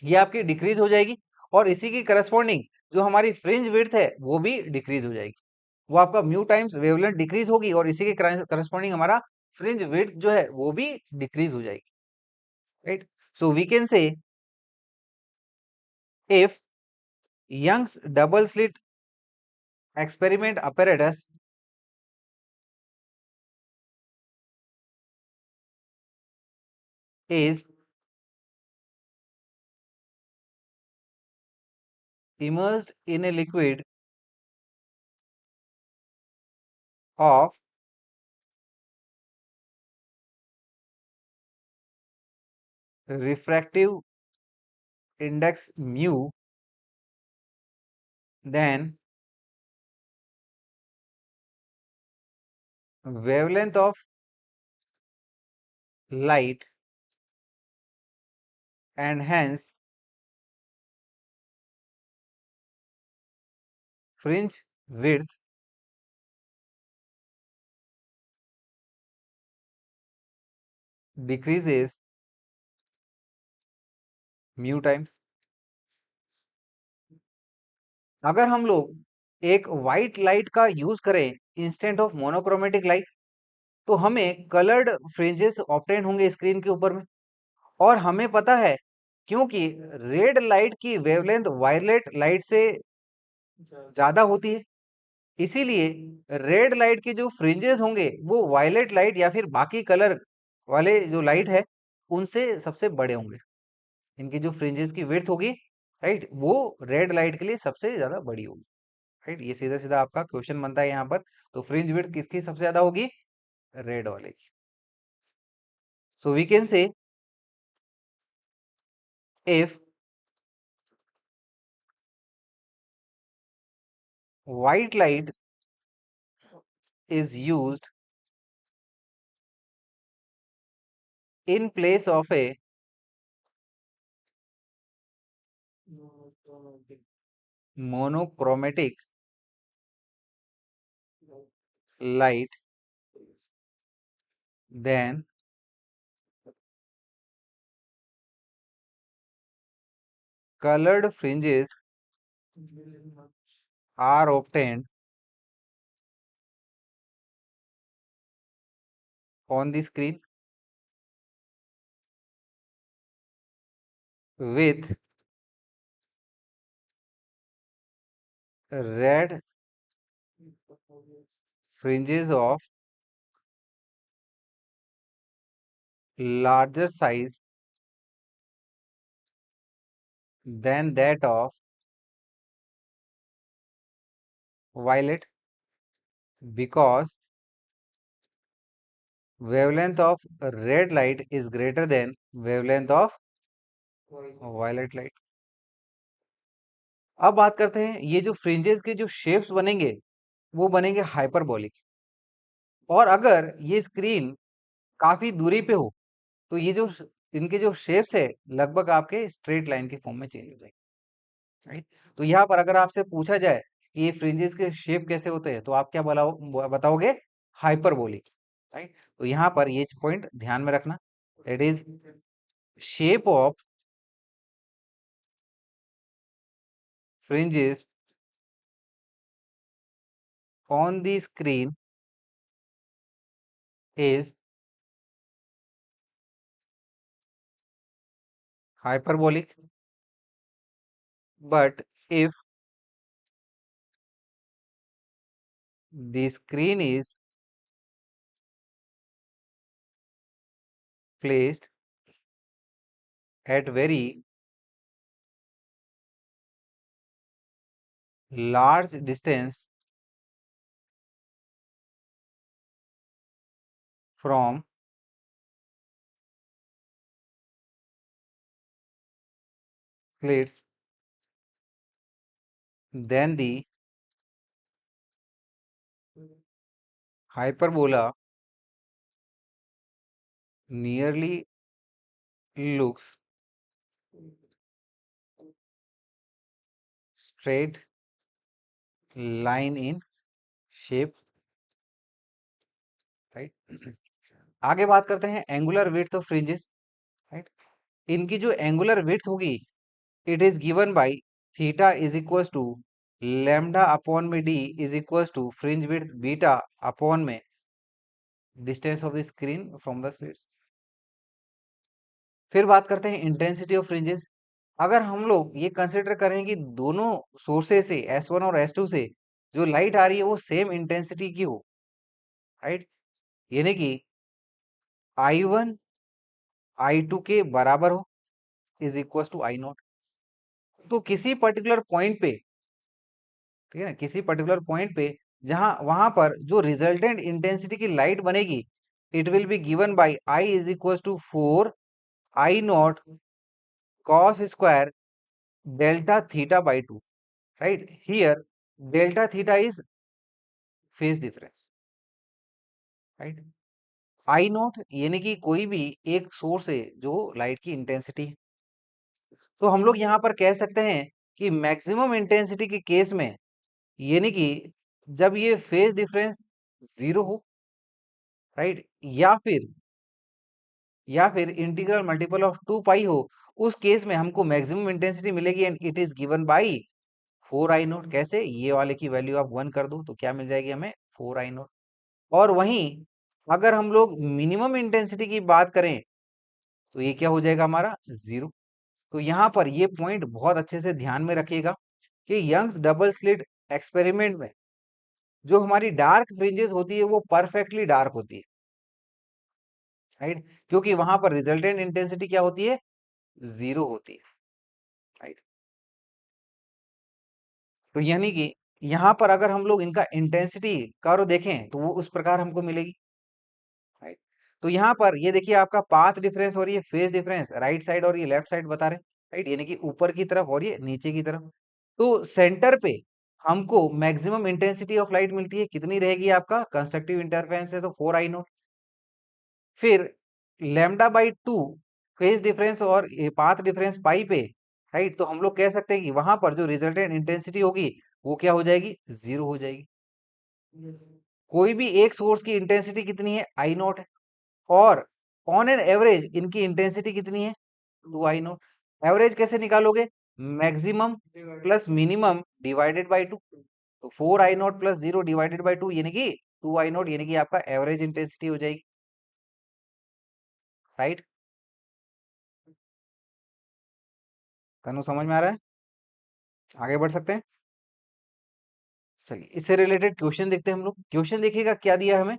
ये आपकी डिक्रीज हो जाएगी, और इसी की करस्पॉन्डिंग जो हमारी फ्रिंज विड्थ है वो भी डिक्रीज हो जाएगी। वो आपका म्यू टाइम्स वेवलेंथ डिक्रीज होगी, और इसी के करस्पॉन्डिंग हमारा फ्रिंज विड्थ जो है वो भी डिक्रीज हो जाएगी। Right, so we can say if Young's double slit experiment apparatus is immersed in a liquid of refractive index mu, then wavelength of light and hence fringe width decreases mu times। अगर हम लोग एक व्हाइट लाइट का यूज करें इंस्टेंट ऑफ मोनोक्रोमेटिक लाइट, तो हमें कलर्ड फ्रिंजेस ऑब्टेन होंगे स्क्रीन के ऊपर में। और हमें पता है, क्योंकि रेड लाइट की वेवलेंथ वायलेट लाइट से ज्यादा होती है, इसीलिए रेड लाइट के जो फ्रिंजेस होंगे वो वायलेट लाइट या फिर बाकी कलर वाले जो लाइट है उनसे सबसे बड़े होंगे। इनकी जो फ्रिंजेस की विड्थ होगी, राइट, वो रेड लाइट के लिए सबसे ज्यादा बड़ी होगी। राइट, ये सीधा सीधा आपका क्वेश्चन बनता है यहाँ पर। तो फ्रिंज विड्थ किसकी सबसे ज्यादा होगी, रेड वाले की। So we can say if white light is used in place of a monochromatic light, then colored fringes are obtained on the screen with red fringes of larger size than that of violet, because wavelength of red light is greater than wavelength of violet light. अब बात करते हैं, ये जो फ्रिंजेस के जो शेप्स बनेंगे वो बनेंगे हाइपरबोलिक, और अगर ये स्क्रीन काफी दूरी पे हो तो ये जो इनके जो शेप्स है लगभग आपके स्ट्रेट लाइन के फॉर्म में चेंज हो जाएंगे, राइट। तो यहाँ पर अगर आपसे पूछा जाए कि ये फ्रिंजेस के शेप कैसे होते हैं तो आप क्या बताओगे? Hyperbolic, right. तो यहाँ पर ये पॉइंट ध्यान में रखना, that is shape of fringes on the screen is hyperbolic, but if the screen is placed at very large distance from slits, then the hyperbola nearly looks straight line in shape, right. आगे बात करते हैं angular width of fringes, right. इनकी जो एंगुलर विड्थ होगी it is given by theta is equal to lambda upon में D is equal to fringe width beta upon में distance of the screen from the slits. फिर बात करते हैं इंटेंसिटी ऑफ फ्रिंजेस। अगर हम लोग ये कंसिडर करें कि दोनों सोर्सेस से S1 और S2 से जो लाइट आ रही है वो सेम इंटेंसिटी की हो, राइट, यानी कि I1 I2 के बराबर हो इज इक्वल टू I0, तो किसी पर्टिकुलर पॉइंट पे, ठीक है ना, किसी पर्टिकुलर पॉइंट पे जहां वहां पर जो रिजल्टेंट इंटेंसिटी की लाइट बनेगी it will be given by I is equal to 4 I0 cos square delta theta by 2, right? Here delta theta is phase difference, right? I not यानी कि कोई भी एक सोर्स है जो लाइट की इंटेंसिटी है, तो हम लोग यहाँ पर कह सकते हैं कि मैक्सिमम इंटेंसिटी के केस में यानी कि जब ये फेज डिफरेंस 0 हो, राइट, या फिर इंटीग्रल मल्टीपल ऑफ 2 पाई हो, उस केस में हमको मैक्सिमम इंटेंसिटी मिलेगी and it is given by 4 I note. कैसे? ये वाले की वैल्यू आप 1 कर दो तो क्या मिल जाएगी हमें? 4 आई नोट। और वहीं अगर हम लोग मिनिमम इंटेंसिटी की बात करें तो ये क्या हो जाएगा हमारा? 0। तो यहाँ पर ये पॉइंट बहुत अच्छे से ध्यान में रखिएगा कि यंग्स डबल स्लिट एक्सपेरिमेंट में जो हमारी डार्क फ्रिंजेस होती है वो परफेक्टली डार्क होती है, राइट, क्योंकि वहां पर रिजल्टेंट इंटेंसिटी क्या होती है? 0 होती है, राइट। तो यानी कि यहाँ पर अगर हम लोग इनका इंटेंसिटी कर्व देखें तो वो उस प्रकार हमको मिलेगी, राइट। तो यहाँ पर ये देखिए आपका पाथ डिफरेंस और ये फेज डिफरेंस राइट साइड और ये लेफ्ट साइड बता रहे हैं, राइट, यानी कि ऊपर की तरफ और ये नीचे की तरफ। तो सेंटर पे हमको मैक्सिमम इंटेंसिटी ऑफ लाइट मिलती है, कितनी रहेगी आपका कंस्ट्रक्टिव इंटरफेरेंस है तो 4I0। फिर लैम्डा बाई 2 फेज डिफरेंस और पाथ डिफरेंस पाई पे, राइट, तो हम लोग कह सकते हैं कि वहां पर जो रिजल्टेंट इंटेंसिटी होगी वो क्या हो जाएगी, 0 हो जाएगी। कोई भी एक सोर्स की इंटेंसिटी कितनी है, I0 है, और ऑन एन एवरेज इनकी इंटेंसिटी कितनी है, 2I0। एवरेज कैसे निकालोगे, maximum plus minimum divided by 2, तो 4I0 प्लस 0 डिवाइडेड बाई 2 यानी कि 2I0 यानी कि आपका एवरेज इंटेंसिटी हो जाएगी, राइट। तनु समझ में आ रहा है, आगे बढ़ सकते हैं। चलिए इससे रिलेटेड क्वेश्चन देखते हैं हम लोग। क्वेश्चन देखिएगा क्या दिया हमें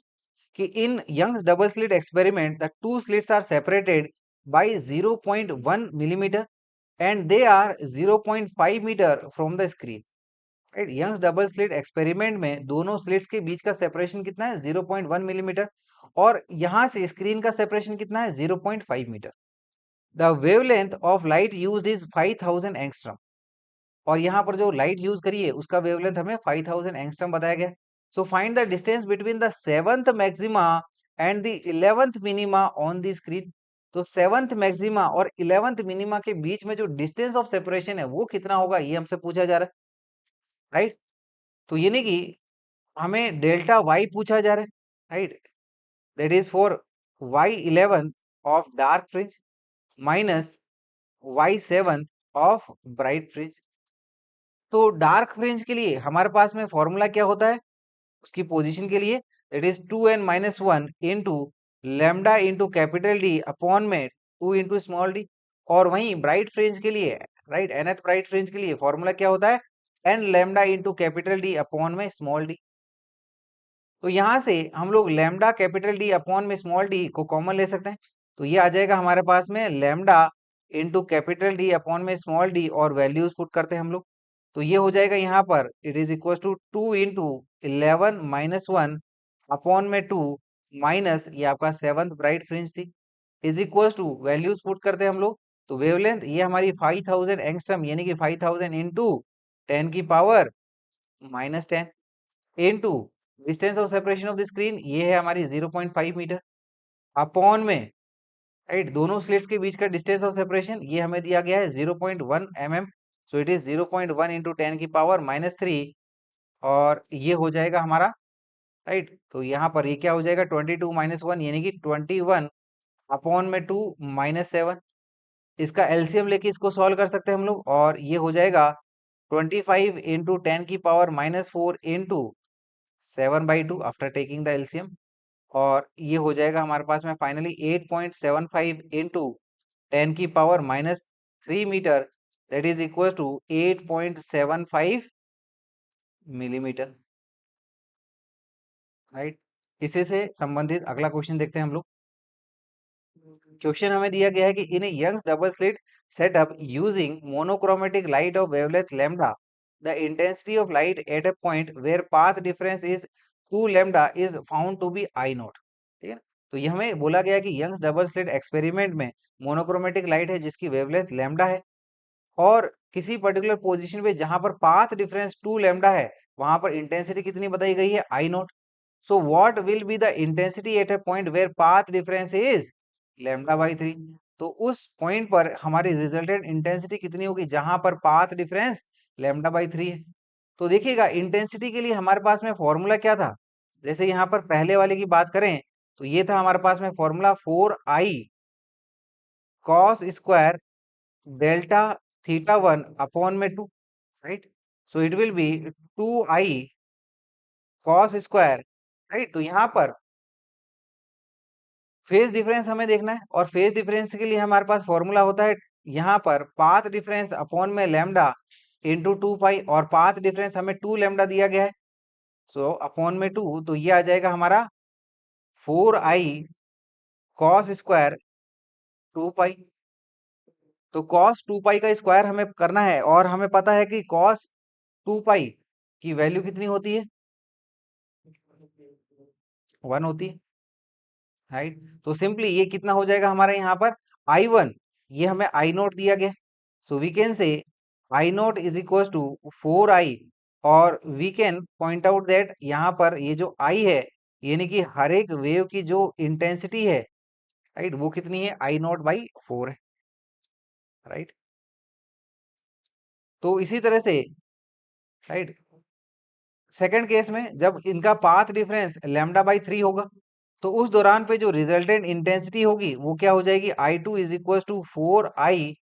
कि in Young's double slit experiment the two slits are separated by 0.1 millimetre and they are 0.5 metre from the screen, right. Young's double slit experiment में दोनों स्लिट्स के बीच का सेपरेशन कितना है, 0.1 मिलीमीटर, और यहां से स्क्रीन का सेपरेशन कितना है, 0.5 metre. The wavelength of light used is 5000 angstrom, और यहाँ पर जो लाइट यूज करी है उसका वेवलेंथ हमें 5000 एंगस्ट्रॉम बताया गया। सो find the distance between the 7th maxima and the 11th minima on the screen. तो 7th मैक्सिमा और 11th मिनिमा के बीच में जो डिस्टेंस ऑफ सेपरेशन है वो कितना होगा, ये हमसे पूछा जा रहा है, राइट। तो यानी कि हमें डेल्टा वाई पूछा जा रहा है, right, that is for y11 of dark fringe minus y7 of bright fringe. तो डार्क फ्रिंज के लिए हमारे पास में फॉर्मूला क्या होता है, उसकी पोजीशन के लिए that is 2n-1 into lambda into capital D upon में 2 इंटू स्मॉल डी। और वहीं ब्राइट फ्रिंज के लिए, राइट, nth ब्राइट फ्रिंज के लिए फॉर्मूला क्या होता है, n lambda into capital D upon में स्मॉल डी। तो यहां से हम लोग लैम्डा कैपिटल डी अपॉन में स्मॉल डी को कॉमन ले सकते हैं, तो ये आ जाएगा हमारे पास में lambda into capital D upon में स्मॉल डी, और वैल्यूज पुट करते हैं हम लोग, तो ये हो जाएगा यहाँ पर it is equal to 2 into 11-1 upon में 2 माइनस ये आपका 7th ब्राइट फ्रिंज थी, is equal to values put करते हैं हम लोग। तो वेवलेंथ ये हमारी 5000 एंगस्ट्रॉम यानी कि 5000 इंटू 10 की power -10 into distance of separation of the screen, ये है हमारी 0.5 मीटर, अपॉन में, राइट, दोनों स्लिट्स के बीच का डिस्टेंस ऑफ सेपरेशन ये हमें दिया गया है 0.1 mm, so it is 0.1 into 10 की पावर -3, और ये हो जाएगा हमारा, राइट। तो यहाँ पर ये क्या हो जाएगा, 22-1 यानी कि 21 अपॉन में 2 -7। इसका एलसीएम लेके इसको सॉल्व कर सकते हैं हम लोग, और ये हो जाएगा 25 इंटू 10 की power -4 into 7/2 after taking the LCM, और ये हो जाएगा हमारे पास में फाइनली 8.75 इंटू 10 की power -3 metre, that is equal to 8.75 millimetre, right. इसी से संबंधित अगला क्वेश्चन देखते हैं हम लोग। क्वेश्चन हमें दिया गया है कि in Young's double slit setup using monochromatic light of wavelength lambda the intensity of light at a point where path difference is 2 lambda is found to be I0, ठीक है। तो ये हमें बोला गया कि यंग्स डबल स्लिट एक्सपेरिमेंट में मोनोक्रोमेटिक लाइट है जिसकी वेवलेंथ लैम्डा है, और किसी पर्टिकुलर पोजीशन पे जहां पर पाथ डिफरेंस 2 लैम्डा है वहां पर इंटेंसिटी कितनी बताई गई है, I0। So what will be the intensity at a point where path difference is λ/3। तो उस पॉइंट पर हमारी रिजल्टेंट इंटेंसिटी कितनी होगी जहां पर पाथ डिफरेंस λ/3 है। तो देखिएगा इंटेंसिटी के लिए हमारे पास में फॉर्मूला क्या था, जैसे यहाँ पर पहले वाले की बात करें तो ये था हमारे पास में formula 4I cos square delta θ1 upon में 2, right. So it will be 2I cos square, right. तो यहाँ पर फेज डिफरेंस हमें देखना है, और फेज डिफरेंस के लिए हमारे पास फॉर्मूला होता है यहाँ पर पाथ डिफरेंस अपॉन में लैम्डा इंटू 2 पाई, और पाथ डिफरेंस हमें 2 लैम्डा दिया गया है, सो अपॉन में 2, तो ये आ जाएगा हमारा 4I cos स्क्वायर 2 पाई। तो cos 2 पाई का स्क्वायर हमें करना है, और हमें पता है कि cos 2 पाई की वैल्यू कितनी होती है, 1 होती है, राइट। तो सिंपली ये कितना हो जाएगा हमारे यहाँ पर I1, ये हमें I0 दिया गया, सो वी कैन से I0 is equal to 4I और we can point out that यहाँ पर ये जो आई है यानी कि हर एक वेव की जो इंटेंसिटी है, राइट, वो कितनी है, आई नॉट बाई 4 है, राइट। तो इसी तरह से, राइट, सेकंड केस में जब इनका पाथ डिफरेंस लैम्डा बाई 3 होगा तो उस दौरान पे जो रिजल्टेंट इंटेंसिटी होगी वो क्या हो जाएगी, I two is equal to 4i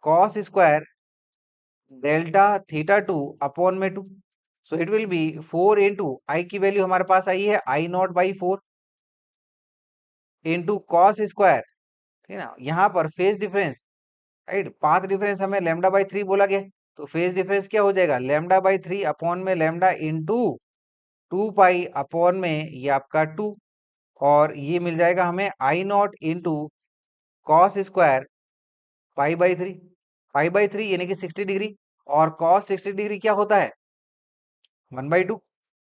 cos square delta theta 2 upon में 2। So it will be 4 into I की वैल्यू हमारे पास आई है I not by 4 into cos square, ठीक है ना। यहाँ पर phase difference, right, path difference हमें लैम्डा बाई 3 बोला गया, तो फेज डिफरेंस क्या हो जाएगा, लैम्डा बाई 3 अपॉन में लैम्डा इंटू 2 पाई अपॉन में ये आपका 2, और ये मिल जाएगा हमें I nought into cos square pi by 3, pi by 3 यानी कि 60 डिग्री, और कॉस 60 डिग्री क्या होता है, 1/2,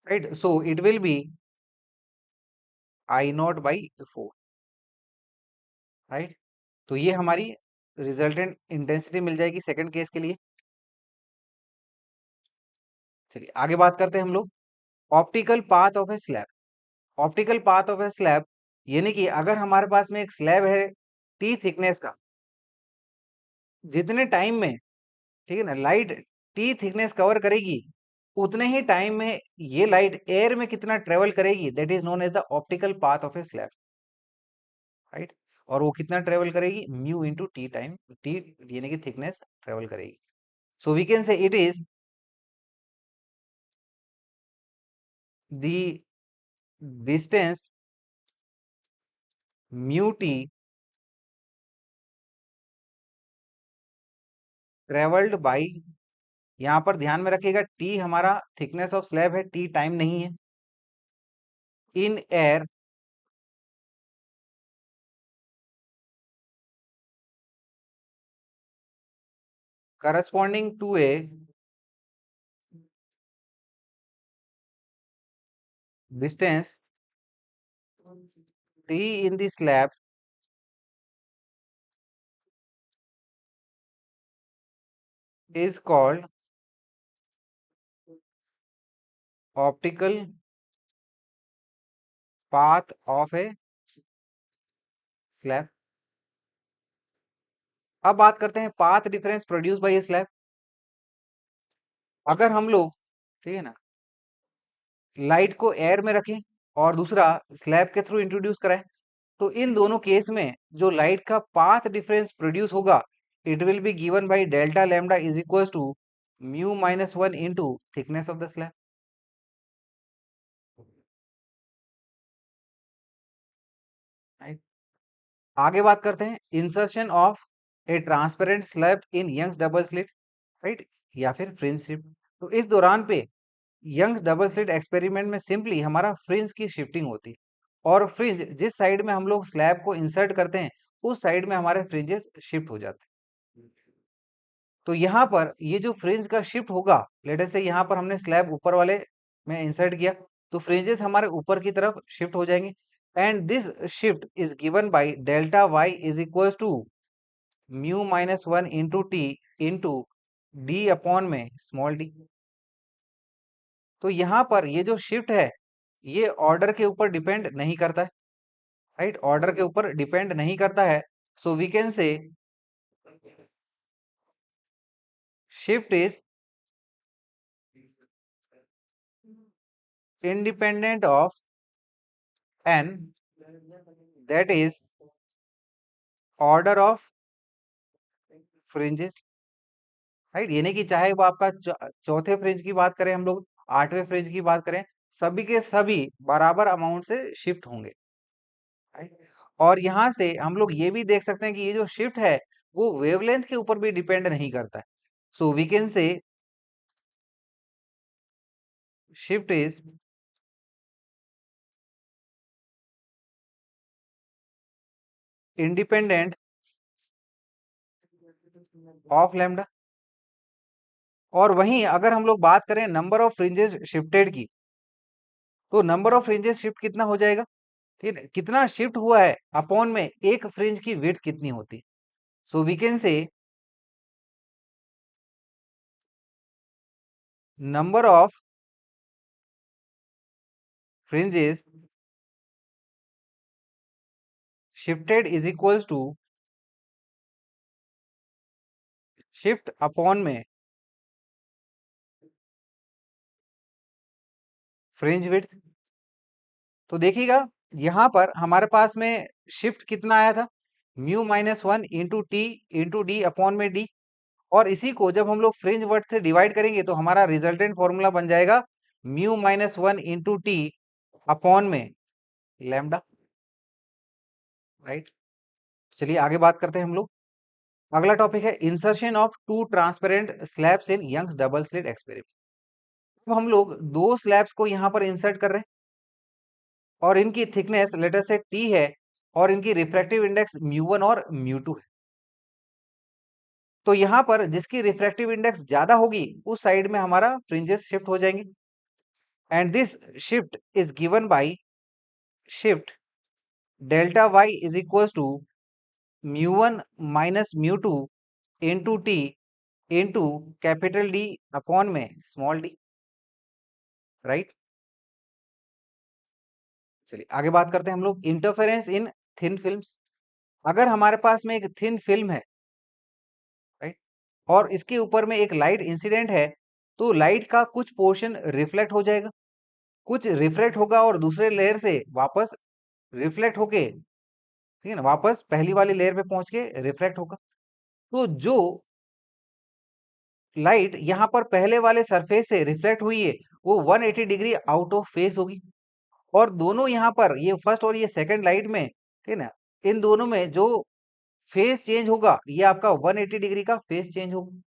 right. So it will be I not by 4, right. तो ये हमारी रिजल्टेंट इंटेंसिटी मिल जाएगी सेकंड केस के लिए। चलिए आगे बात करते हैं हम लोग optical path of a slab. Optical path of a slab यानी कि अगर हमारे पास में एक स्लैब है टी थिकनेस का, जितने टाइम में, ठीक है ना, लाइट टी थिकनेस कवर करेगी उतने ही टाइम में ये लाइट एयर में कितना ट्रेवल करेगी, that is known as the optical path of a slab, right. और वो कितना ट्रेवल करेगी, mu into t time, t यानी कि थिकनेस ट्रेवल करेगी। So we can say it is the distance mu t travelled by, यहाँ पर ध्यान में रखिएगा टी हमारा थिकनेस ऑफ स्लैब है, टी टाइम नहीं है, in air corresponding to a distance t in the slab is called optical path of a slab। अब बात करते हैं path difference produce by A slab. अगर हम लोग, ठीक है ना, लाइट को एयर में रखें और दूसरा स्लैब के थ्रू इंट्रोड्यूस कराएं, तो इन दोनों केस में जो लाइट का पाथ डिफरेंस प्रोड्यूस होगा it will be given by delta lambda is equal to mu minus 1 into thickness of the slab, right. आगे बात करते हैं insertion of a transparent slab in Young's double slit, right, या फिर फ्रिंज शिफ्ट। तो इस दौरान पे यंग्स डबल स्लिट एक्सपेरिमेंट में सिंपली हमारा फ्रिंज की शिफ्टिंग होती है, और फ्रिंज जिस साइड में हम लोग स्लैब को इंसर्ट करते हैं उस साइड में हमारे फ्रिंजेस शिफ्ट हो जाते हैं। तो यहाँ पर ये जो फ्रिंज का शिफ्ट होगा, लेट अस से यहाँ पर हमने स्लैब ऊपर वाले में इंसर्ट किया तो फ्रिंजेस हमारे ऊपर की तरफ शिफ्ट हो जाएंगे, and this shift is given by delta y is equal to mu minus 1 into t into D upon में स्मॉल डी। तो यहाँ पर ये जो शिफ्ट है ये ऑर्डर के ऊपर डिपेंड नहीं करता है, राइट, ऑर्डर के ऊपर डिपेंड नहीं करता है। So we can say shift is independent of n, that is order of fringes, right. यानी कि चाहे वो आपका चौथे फ्रिंज की बात करें हम लोग, आठवें फ्रिंज की बात करें, सभी के सभी बराबर अमाउंट से शिफ्ट होंगे, राइट। और यहाँ से हम लोग ये भी देख सकते हैं कि ये जो शिफ्ट है वो वेवलेंथ के ऊपर भी डिपेंड नहीं करता है। So we can say shift is independent of lambda. और वहीं अगर हम लोग बात करें नंबर ऑफ फ्रिंजेस शिफ्टेड की, तो नंबर ऑफ फ्रिंजेस शिफ्ट कितना हो जाएगा, ठीक है, कितना शिफ्ट हुआ है अपॉन में एक फ्रिंज की विड्थ कितनी होती है। So we can say number of fringes shifted is equals to shift upon में फ्रिंज विड्थ। तो देखिएगा यहां पर हमारे पास में शिफ्ट कितना आया था, mu minus one into t into D upon में डी, और इसी को जब हम लोग फ्रिंज वर्ड से डिवाइड करेंगे तो हमारा रिजल्टेंट फॉर्मूला बन जाएगा mu minus one into t upon में लैम्डा, राइट। चलिए आगे बात करते हैं हम लोग। अगला टॉपिक है insertion of two transparent slabs in Young's double slit experiment. अब हम लोग दो स्लैब्स को यहाँ पर इंसर्ट कर रहे हैं और इनकी थिकनेस लेटर से टी है और इनकी रिफ्रैक्टिव इंडेक्स म्यू वन और म्यू टू है। तो यहाँ पर जिसकी रिफ्रैक्टिव इंडेक्स ज्यादा होगी उस साइड में हमारा फ्रिंजेस शिफ्ट हो जाएंगे, and this shift is given by shift delta y is equal to mu one minus mu two into t into capital D upon में स्मॉल डी, राइट। चलिए आगे बात करते हैं हम लोग इंटरफेरेंस इन थिन फिल्म्स। अगर हमारे पास में एक थिन फिल्म है, राइट, और इसके ऊपर में एक लाइट इंसिडेंट है, तो लाइट का कुछ पोर्शन रिफ्लेक्ट हो जाएगा, कुछ रिफ्लेक्ट होगा और दूसरे लेयर से वापस रिफ्लेक्ट होके, ठीक है ना, वापस पहली वाली लेयर पे पहुंच के रिफ्लेक्ट होगा। तो जो लाइट यहाँ पर पहले वाले सरफेस से रिफ्लेक्ट हुई है वो 180 डिग्री आउट ऑफ फेस होगी, और दोनों यहाँ पर ये फर्स्ट और ये सेकंड लाइट में, ठीक है ना, इन दोनों में जो फेस चेंज होगा ये आपका 180 डिग्री का फेस चेंज होगा।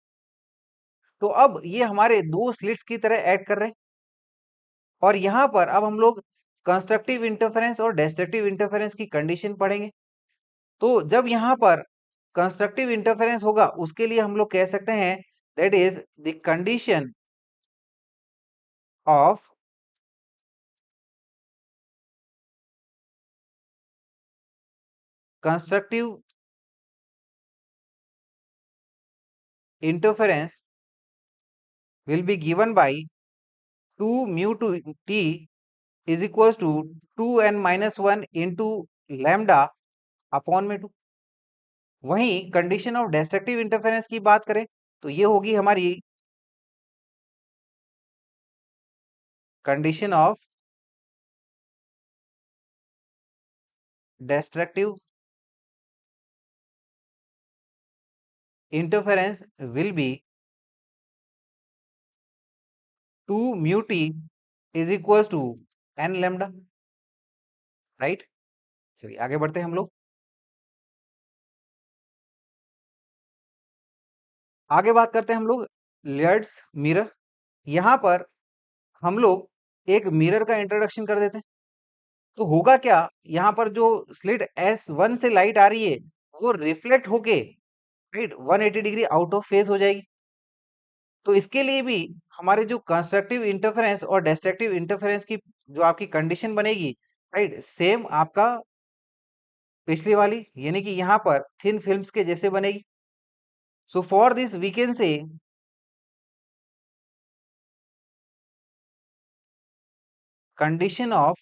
तो अब ये हमारे दो स्लिट्स की तरह ऐड कर रहे हैं, और यहाँ पर अब हम लोग कंस्ट्रक्टिव इंटरफेरेंस और डिस्ट्रक्टिव इंटरफेरेंस की कंडीशन पढ़ेंगे। तो जब यहाँ पर कंस्ट्रक्टिव इंटरफेरेंस होगा उसके लिए हम लोग कह सकते हैं that is the condition of constructive interference will be given by 2 mu to t is equals to 2n minus 1 into lambda upon में 2। वहीं कंडीशन ऑफ डिस्ट्रक्टिव इंटरफेरेंस की बात करें तो ये होगी हमारी condition of destructive interference will be 2 mu t is equals to n lambda, right. चलिए आगे बढ़ते हैं हम लोग। आगे बात करते हैं हम लोग लेयर्ड्स मिरर। यहां पर हम लोग एक मिरर का इंट्रोडक्शन कर देते हैं। तो होगा क्या, यहाँ पर जो स्लिट S1 से लाइट आ रही है वो रिफ्लेक्ट होके, right, 180 degree out of face हो जाएगी। तो इसके लिए भी हमारे जो कंस्ट्रक्टिव इंटरफेरेंस और डिस्ट्रक्टिव इंटरफेरेंस की जो आपकी कंडीशन बनेगी, राइट, सेम आपका पिछली वाली यानी कि यहाँ पर थिन फिल्म्स के जैसे बनेगी। So for this we can say condition of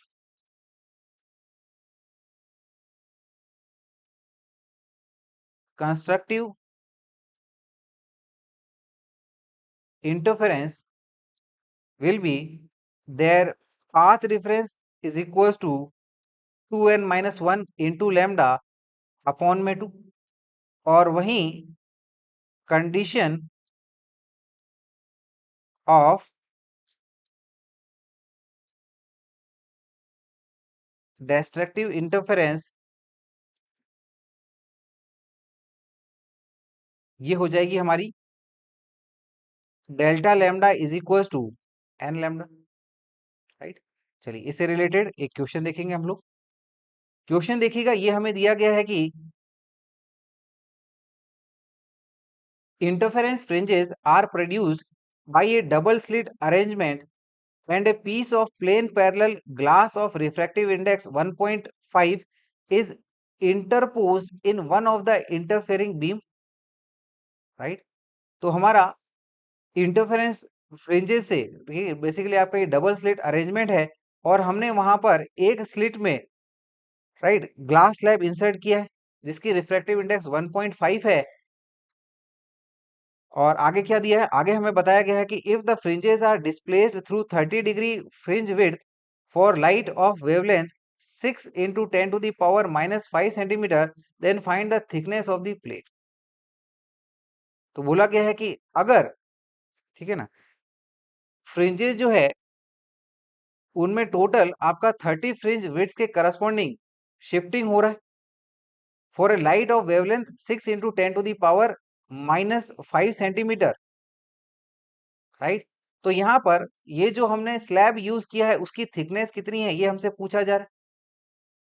constructive interference will be their path reference is equals to 2n minus 1 into lambda upon में 2, और वहीं कंडीशन ऑफ डिस्ट्रक्टिव इंटरफेरेंस ये हो जाएगी हमारी delta lambda is equal to n lambda, right. चलिए इससे रिलेटेड एक क्वेश्चन देखेंगे हम लोग। क्वेश्चन देखिएगा, ये हमें दिया गया है कि interference fringes are produced by a double slit arrangement and a piece of plain parallel glass of refractive index 1.5 is interposed in one of the interfering beam, right। तो हमारा इंटरफेरेंस फ्रिंजेस से, बेसिकली आपका ये डबल स्लिट अरेंजमेंट है, और हमने वहां पर एक स्लिट में, राइट, ग्लास स्लैब इंसर्ट किया है जिसकी रिफ्रैक्टिव इंडेक्स 1.5 है। और आगे क्या दिया है, आगे हमें बताया गया है कि if the fringes are displaced through 30 degree fringe width for light of wavelength 6 into 10 to the power -5 centimetre, then find the thickness of the plate. तो बोला गया है कि अगर, ठीक है ना, फ्रिंजेस जो है उनमें टोटल आपका 30 फ्रिंज विड्थ के करस्पॉन्डिंग शिफ्टिंग हो रहा है for a light of wavelength 6 into 10 to the power -5 centimetre, right. तो यहाँ पर ये जो हमने स्लैब यूज किया है उसकी थिकनेस कितनी है ये हमसे पूछा जा रहा है।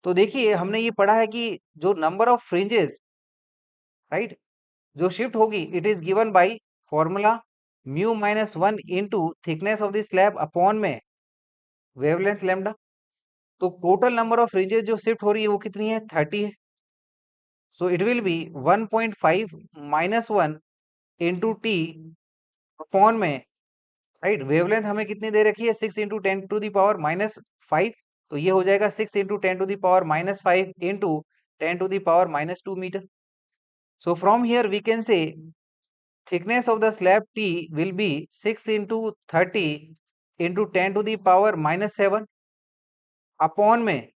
तो देखिए हमने ये पढ़ा है कि जो नंबर ऑफ फ्रिंजेस, राइट, जो शिफ्ट होगी it is given by formula μ-1 into thickness of the slab upon में वेवलेंथ लैम्डा। तो टोटल नंबर ऑफ फ्रिंजेस जो शिफ्ट हो रही है वो कितनी है, 30 है। So it will be 1.5 -1 into t upon में, राइट, वेवलेंथ हमें कितनी दे रखी है, 6 इंटू 10 टू दी पावर -5। तो ये हो जाएगा 6 into 10 to the power -5 into 10 to the power -2 metre. So from here we can say thickness of the slab T will be 6 into 30 into 10 to the power -7 upon में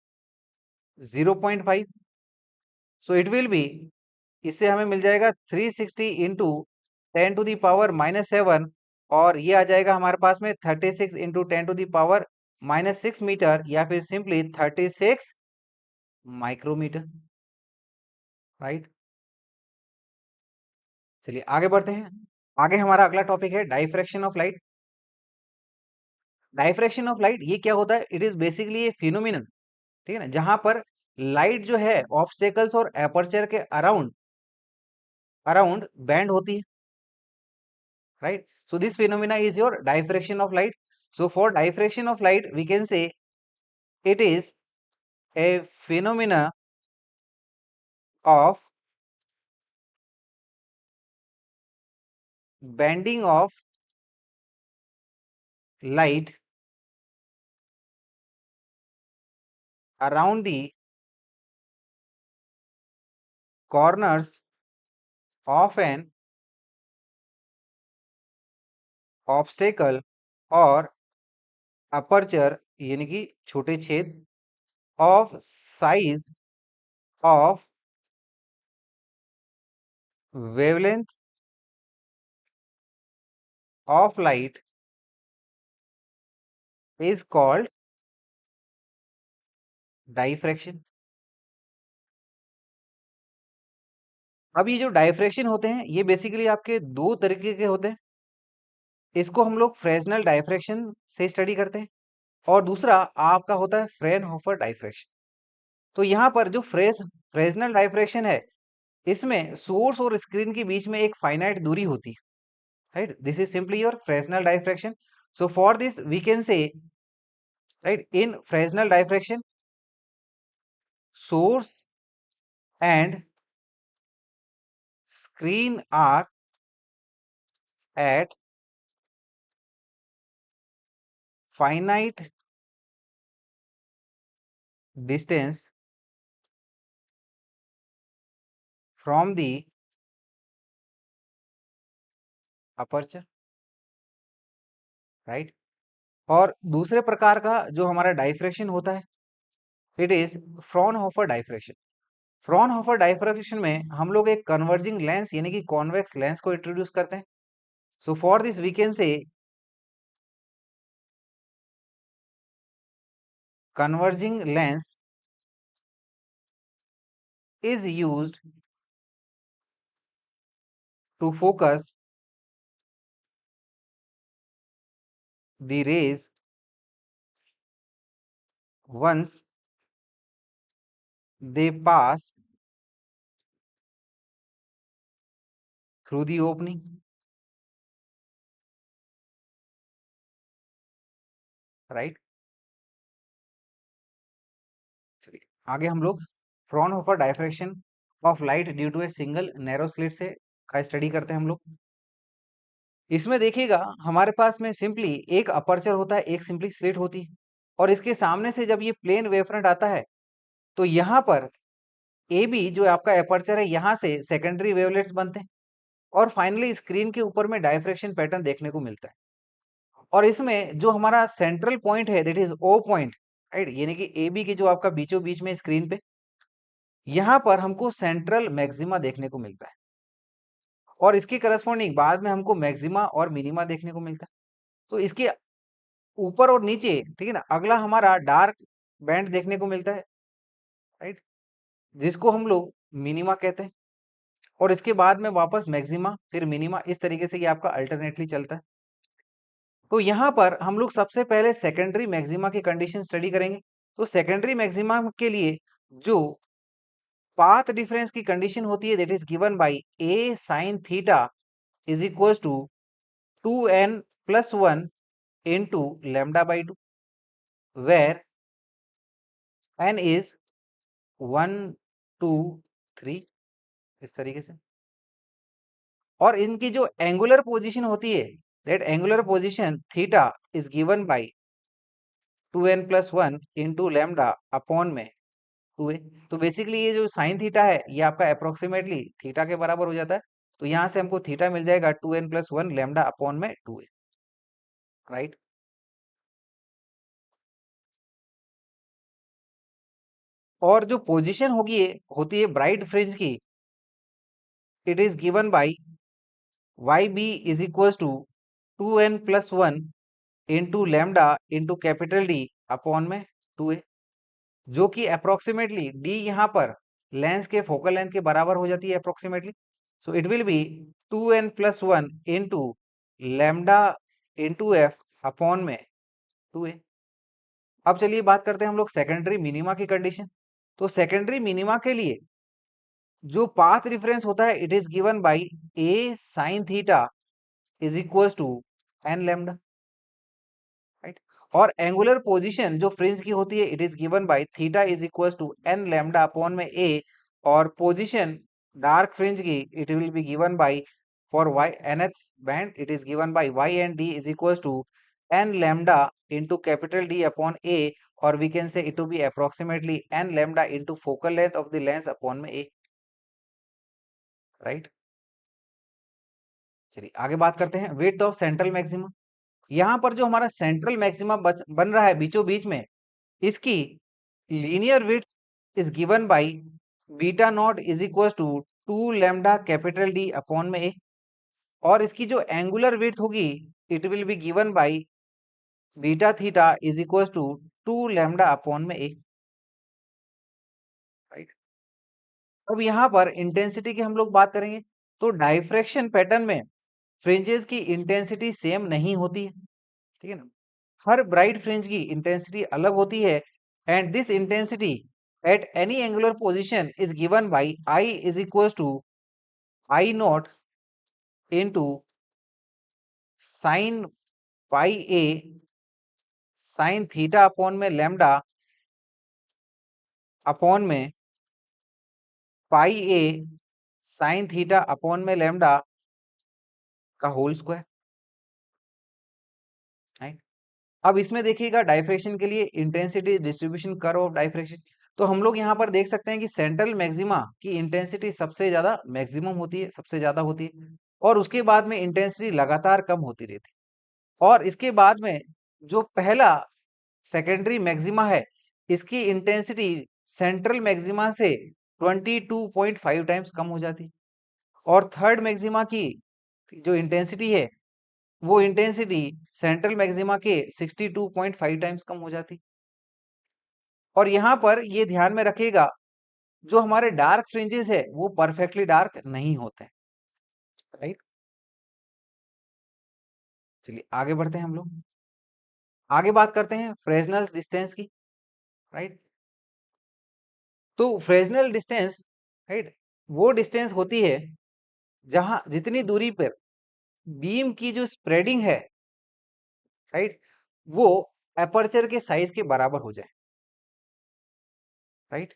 0.5। सो इट विल बी, इससे हमें मिल जाएगा 360 इंटू 10 टू दी पावर -7, और ये आ जाएगा हमारे पास में 36 into 10 to the power -6 metre, या फिर सिंपली 36 माइक्रोमीटर, राइट। चलिए आगे बढ़ते हैं। आगे हमारा अगला टॉपिक है diffraction of light. Diffraction of light ये क्या होता है, it is basically A phenomenon, ठीक है ना, जहां पर लाइट जो है ऑब्स्टेकल्स और एपर्चर के अराउंड अराउंड बैंड होती है, right? So this phenomena is your diffraction of light. So for diffraction of light we can say it is a phenomena of bending of light around the corners of an obstacle or aperture, यानी कि छोटे छेद, of size of wavelength of light is called diffraction. अब ये जो डायफ्रैक्शन होते हैं ये बेसिकली आपके दो तरीके के होते हैं। इसको हम लोग फ्रेस्नेल डायफ्रैक्शन से स्टडी करते हैं, और दूसरा आपका होता है फ्रेनहोफर डायफ्रैक्शन। तो यहाँ पर जो फ्रेस्नेल डायफ्रैक्शन है इसमें सोर्स और स्क्रीन के बीच में एक फाइनाइट दूरी होती है, right. This is simply your Fresnel diffraction. So for this we can say, right, in Fresnel diffraction source and screen are at finite distance from the aperture, right. और दूसरे प्रकार का जो हमारा डाइफ्रैक्शन होता है it is Fraunhofer diffraction. Fraunhofer diffraction में हम लोग एक कन्वर्जिंग लेंस यानी कि कॉन्वेक्स लेंस को इंट्रोड्यूस करते हैं। So for this we can say converging lens is used to focus the rays once they pass through the opening, right? चलिए आगे हम लोग Fraunhofer diffraction of light due to a single narrow slit से का स्टडी करते हैं हम लोग। इसमें देखिएगा हमारे पास में सिंपली एक अपर्चर होता है, एक सिंपली स्लिट होती है, और इसके सामने से जब ये प्लेन वेव फ्रंट आता है तो यहाँ पर ए बी जो आपका अपर्चर है यहाँ से सेकेंडरी वेवलेट्स बनते हैं और फाइनली स्क्रीन के ऊपर में डायफ्रेक्शन पैटर्न देखने को मिलता है। और इसमें जो हमारा सेंट्रल पॉइंट है that is O point, right, यानी कि ए बी की जो आपका बीचों बीच में स्क्रीन पे यहाँ पर हमको सेंट्रल मैक्सिमा देखने को मिलता है और इसके करस्पॉन्डिंग बाद में हमको मैक्सिमा और मिनिमा देखने को मिलता है। तो इसके ऊपर और नीचे, ठीक है ना, अगला हमारा डार्क बैंड देखने को मिलता है, राइट, जिसको हम लोग मिनिमा कहते हैं। और इसके बाद में वापस मैक्सिमा फिर मिनिमा, इस तरीके से ये आपका अल्टरनेटली चलता है। तो यहाँ पर हम लोग सबसे पहले सेकेंडरी मैक्सिमा की कंडीशन स्टडी करेंगे। तो सेकेंडरी मैक्सिमा के लिए जो पाथ डिफरेंस की कंडीशन होती है that is given by a sine theta is equal to 2n+1 into lambda by 2, where n is 1 2 3, इस तरीके से। और इनकी जो एंगुलर पोजीशन होती है that angular position theta is given bye 2n+1 into lambda upon में 2a। तो बेसिकली ये जो साइन थीटा है ये आपका अप्रोक्सीमेटली थीटा के बराबर हो जाता है। तो यहाँ से हमको थीटा मिल जाएगा 2n+1 लैम्डा अपॉन में 2a, राइट। और जो पोजीशन होती है ब्राइट फ्रिंज की, it is given by YB is equal to 2n+1 into lambda into capital D upon में 2a, जो कि अप्रोक्सीमेटली D यहाँ पर लेंस के फोकल लेंथ के बराबर हो जाती है approximately. So it will be 2n+1 into lambda into f upon में 2a। अब चलिए बात करते हैं हम लोग सेकेंडरी मिनिमा की कंडीशन। तो सेकेंडरी मिनिमा के लिए जो पाथ रिफरेंस होता है it is given by a sine theta is equal to n lambda, right. और एंगुलर पोजीशन जो फ्रिंज की होती है it is given by theta is equal to n lambda upon में a, और पोजीशन डार्क फ्रिंज की it will be given by for y nth band it is given by y and d is equal to n lambda into capital D upon a, और we can say it to be approximately n lambda into focal length of the lens upon में a, राइट। चलिए आगे बात करते हैं विड्थ ऑफ सेंट्रल मैक्सिमा। यहाँ पर जो हमारा सेंट्रल मैक्सिमा बन रहा है बीचों बीच में, इसकी linear width is given by beta naught is equal to 2 lambda capital D upon में a, और इसकी जो एंगुलर विड्थ होगी it will be given by beta theta is equal to 2 lambda upon में a, राइट। अब यहाँ पर इंटेंसिटी की हम लोग बात करेंगे। तो डाइफ्रैक्शन पैटर्न में फ्रिंजेस की इंटेंसिटी सेम नहीं होती है, ठीक है ना। हर ब्राइट फ्रिंज की इंटेंसिटी अलग होती है and this intensity at any angular position is given by I is equal to I naught into sine pi a sine theta upon में लैम्डा अपॉन में pi a sine theta upon में लैम्डा का होल स्क्वायर, राइट। अब इसमें देखिएगा डाइफ्रैक्शन के लिए intensity distribution curve of diffraction. तो हम लोग यहाँ पर देख सकते हैं कि सेंट्रल मैक्सिमा की इंटेंसिटी सबसे ज्यादा मैक्सिमम होती है, सबसे ज्यादा होती है, और उसके बाद में इंटेंसिटी लगातार कम होती रहती है। और इसके बाद में जो पहला सेकेंडरी मैक्सिमा है इसकी इंटेंसिटी सेंट्रल मैक्सिमा से 22.5 टाइम्स कम हो जाती है, और थर्ड मैक्सिमा की जो इंटेंसिटी है वो इंटेंसिटी सेंट्रल मैक्सिमा के 62.5 टाइम्स कम हो जाती। और यहाँ पर ये ध्यान में रखिएगा जो हमारे डार्क फ्रिंजेस है वो परफेक्टली डार्क नहीं होते, राइट। चलिए आगे बढ़ते हैं हम लोग। आगे बात करते हैं फ्रेसनल डिस्टेंस की, राइट। तो फ्रेसनल डिस्टेंस, राइट, वो डिस्टेंस होती है जहां जितनी दूरी पर बीम की जो स्प्रेडिंग है, राइट, वो एपर्चर के साइज के बराबर हो जाए, right.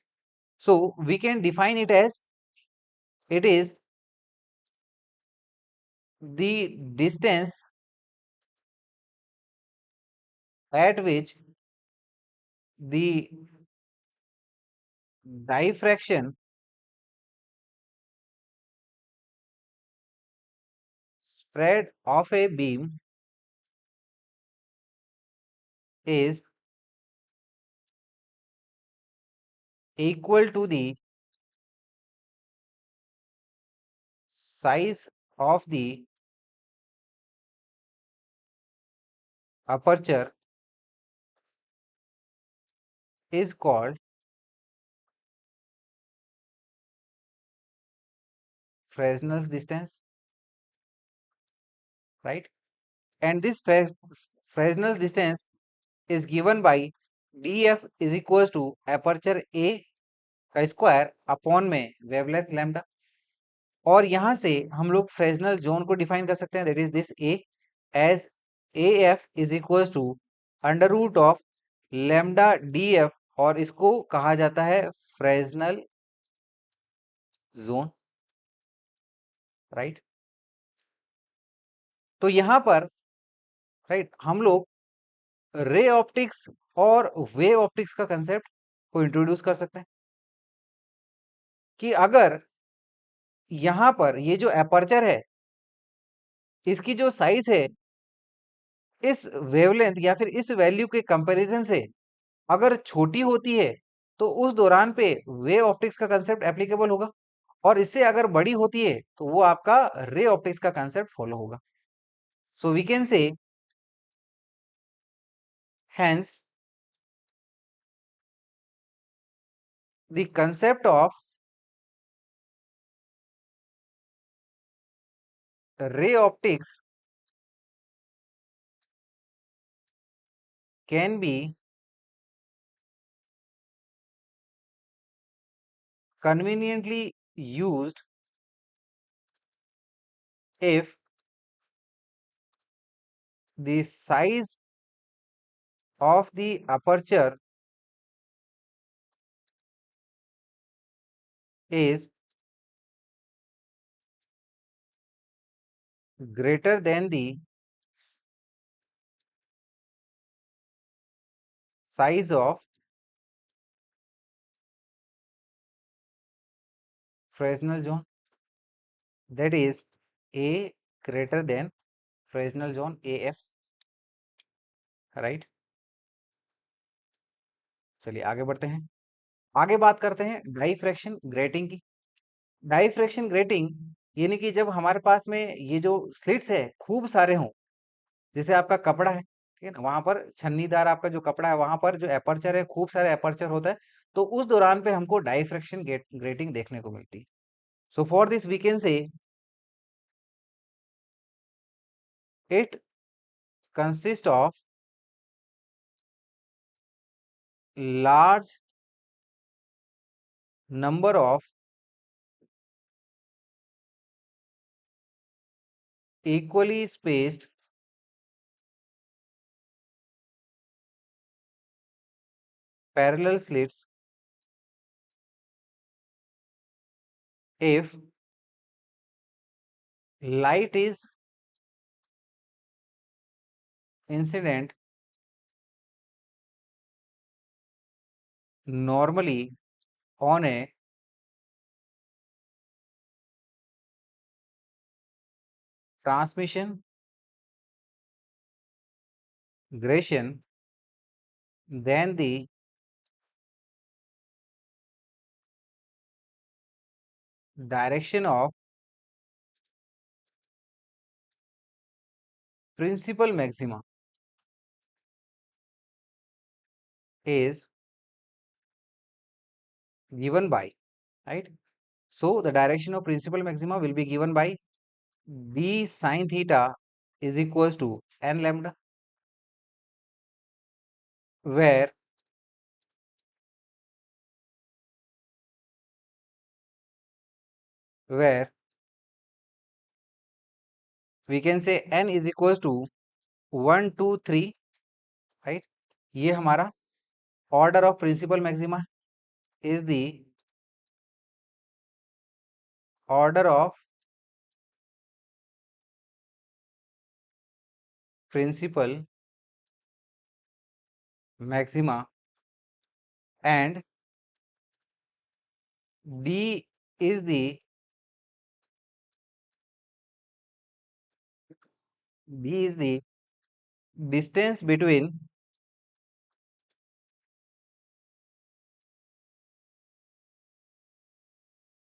So we can define it as it is the distance at which the diffraction spread of a beam is equal to the size of the aperture is called Fresnel's distance, right? And this Fresnel's distance is given by df is equals to aperture a का स्क्वायर अपॉन में वेवलेंथ लैम्डा। और यहां से हम लोग फ्रेस्नेल जोन को डिफाइन कर सकते हैं, that is this a as a f is equals to under root of lambda D f, और इसको कहा जाता है फ्रेस्नेल जोन, राइट। तो यहां पर राइट हम लोग रे ऑप्टिक्स और वेव ऑप्टिक्स का कंसेप्ट को इंट्रोड्यूस कर सकते हैं कि अगर यहां पर ये जो एपर्चर है इसकी जो साइज है इस वेवलेंथ या फिर इस वैल्यू के कंपैरिजन से अगर छोटी होती है तो उस दौरान पे वेव ऑप्टिक्स का कंसेप्ट एप्लीकेबल होगा, और इससे अगर बड़ी होती है तो वो आपका रे ऑप्टिक्स का कंसेप्ट फॉलो होगा। So we can say hence the concept of ray optics can be conveniently used if the size of the aperture is greater than the size of Fresnel zone, that is A greater than Fresnel zone AF, right. चलिए आगे बढ़ते हैं, आगे बात करते हैं डाइफ्रैक्शन ग्रेटिंग की। डाइफ्रैक्शन ग्रेटिंग यानी कि जब हमारे पास में ये जो स्लिट्स है खूब सारे हों, जैसे आपका कपड़ा है, ठीक है ना, वहां पर छन्नीदार आपका जो कपड़ा है वहां पर जो एपर्चर है खूब सारे एपर्चर होता है, तो उस दौरान पे हमको डाइफ्रैक्शन ग्रेटिंग देखने को मिलती है। So for this we can say it consist of large number of equally spaced parallel slits if light is incident normally on a transmission gradation then the direction of principal maxima is given by, right? So the direction of principal maxima will be given by d sin theta is equals to n lambda, where where we can say n is equals to 1 2 3, right. ये हमारा order of principal maxima is the order of principal maxima and d is the distance between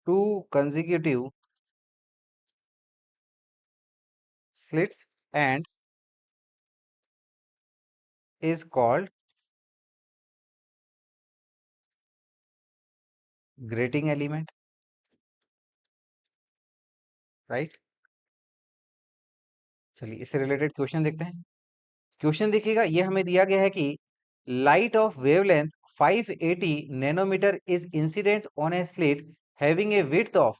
two consecutive slits and is called grating element, right. चलिए इससे रिलेटेड क्वेश्चन देखते हैं। क्वेश्चन देखिएगा, ये हमें दिया गया है कि light of wavelength 580 nanometre is incident on a slit having a width of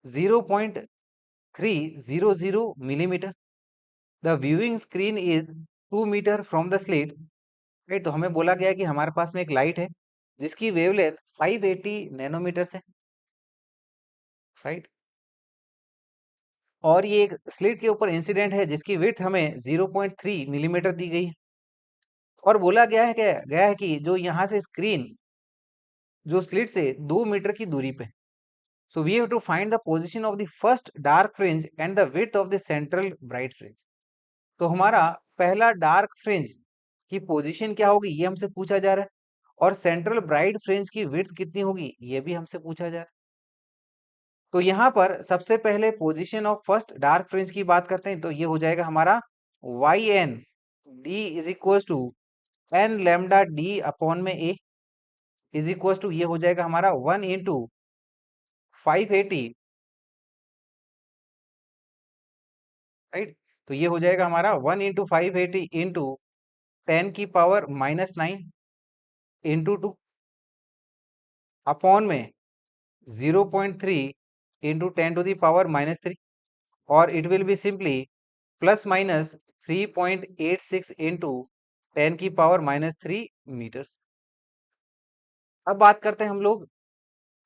0.300 millimetre. The viewing screen is 2 metre from the slit, right. तो हमें बोला गया है कि हमारे पास में एक लाइट है जिसकी वेवलेंथ 580 नैनोमीटर है, राइट। और ये एक स्लिट के ऊपर इंसिडेंट है जिसकी विड्थ हमें 0.3 मिलीमीटर दी गई है। और बोला गया है कि जो यहाँ से स्क्रीन जो स्लिट से 2 मीटर की दूरी पे, so we have to find the position of the first dark fringe and the width of the central bright fringe. तो हमारा पहला डार्क फ्रिंज की पोजीशन क्या होगी ये हमसे पूछा जा रहा है, और सेंट्रल ब्राइट फ्रिंज की विड्थ कितनी होगी ये भी हमसे पूछा जा रहा है। तो यहाँ पर सबसे पहले position of first dark fringe की बात करते हैं, तो ये हो जाएगा हमारा y n d is equal to n lambda D upon में ए इज इक्वल टू, ये हो जाएगा हमारा 1 इंटू 580, राइट। तो ये हो जाएगा हमारा 1 इंटू 580 इंटू 10⁻⁹ इंटू 2 अपॉन में 0.3 इंटू 10⁻⁻3, और it will be simply plus minus 3.86 into 10⁻³ metres. अब बात करते हैं हम लोग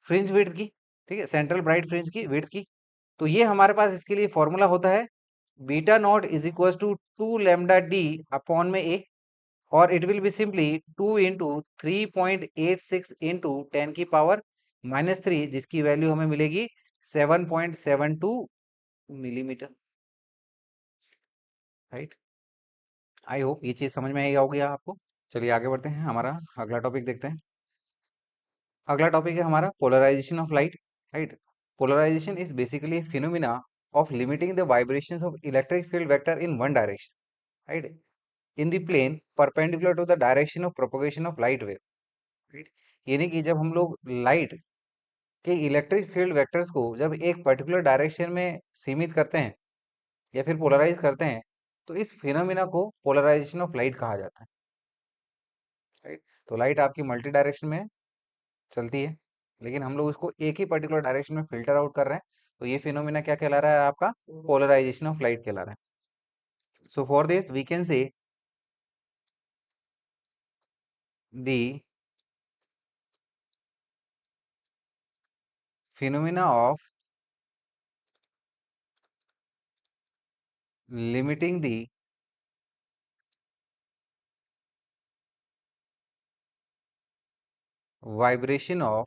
फ्रिंज विड्थ की, ठीक है, सेंट्रल ब्राइट फ्रिंज की विड्थ की। तो ये हमारे पास इसके लिए फॉर्मूला होता है beta naught is equal to 2 lambda D upon में ए, और it will be simply 2 into 3.86 into 10⁻⁻3, जिसकी वैल्यू हमें मिलेगी 7.72 मिलीमीटर, राइट। आई होप ये चीज समझ में आई होगी आपको। चलिए आगे बढ़ते हैं, हमारा अगला टॉपिक देखते हैं। अगला टॉपिक है हमारा polarisation of light, right. Polarisation is basically phenomena of limiting the vibrations of electric field vector in one direction, right, in the plane perpendicular to the direction of propagation of light wave, right. यानी कि जब हम लोग लाइट के इलेक्ट्रिक फील्ड वेक्टर्स को जब एक पर्टिकुलर डायरेक्शन में सीमित करते हैं या फिर पोलराइज करते हैं, तो इस फिनोमिना को पोलराइजेशन ऑफ लाइट कहा जाता है, राइट। तो लाइट आपकी मल्टी डायरेक्शन में चलती है, लेकिन हम लोग उसको एक ही पर्टिकुलर डायरेक्शन में फिल्टर आउट कर रहे हैं, तो ये फिनोमिना क्या कहला रहा है आपका, पोलराइजेशन ऑफ लाइट कहला रहा है। So for this we can say the phenomena of limiting the vibration of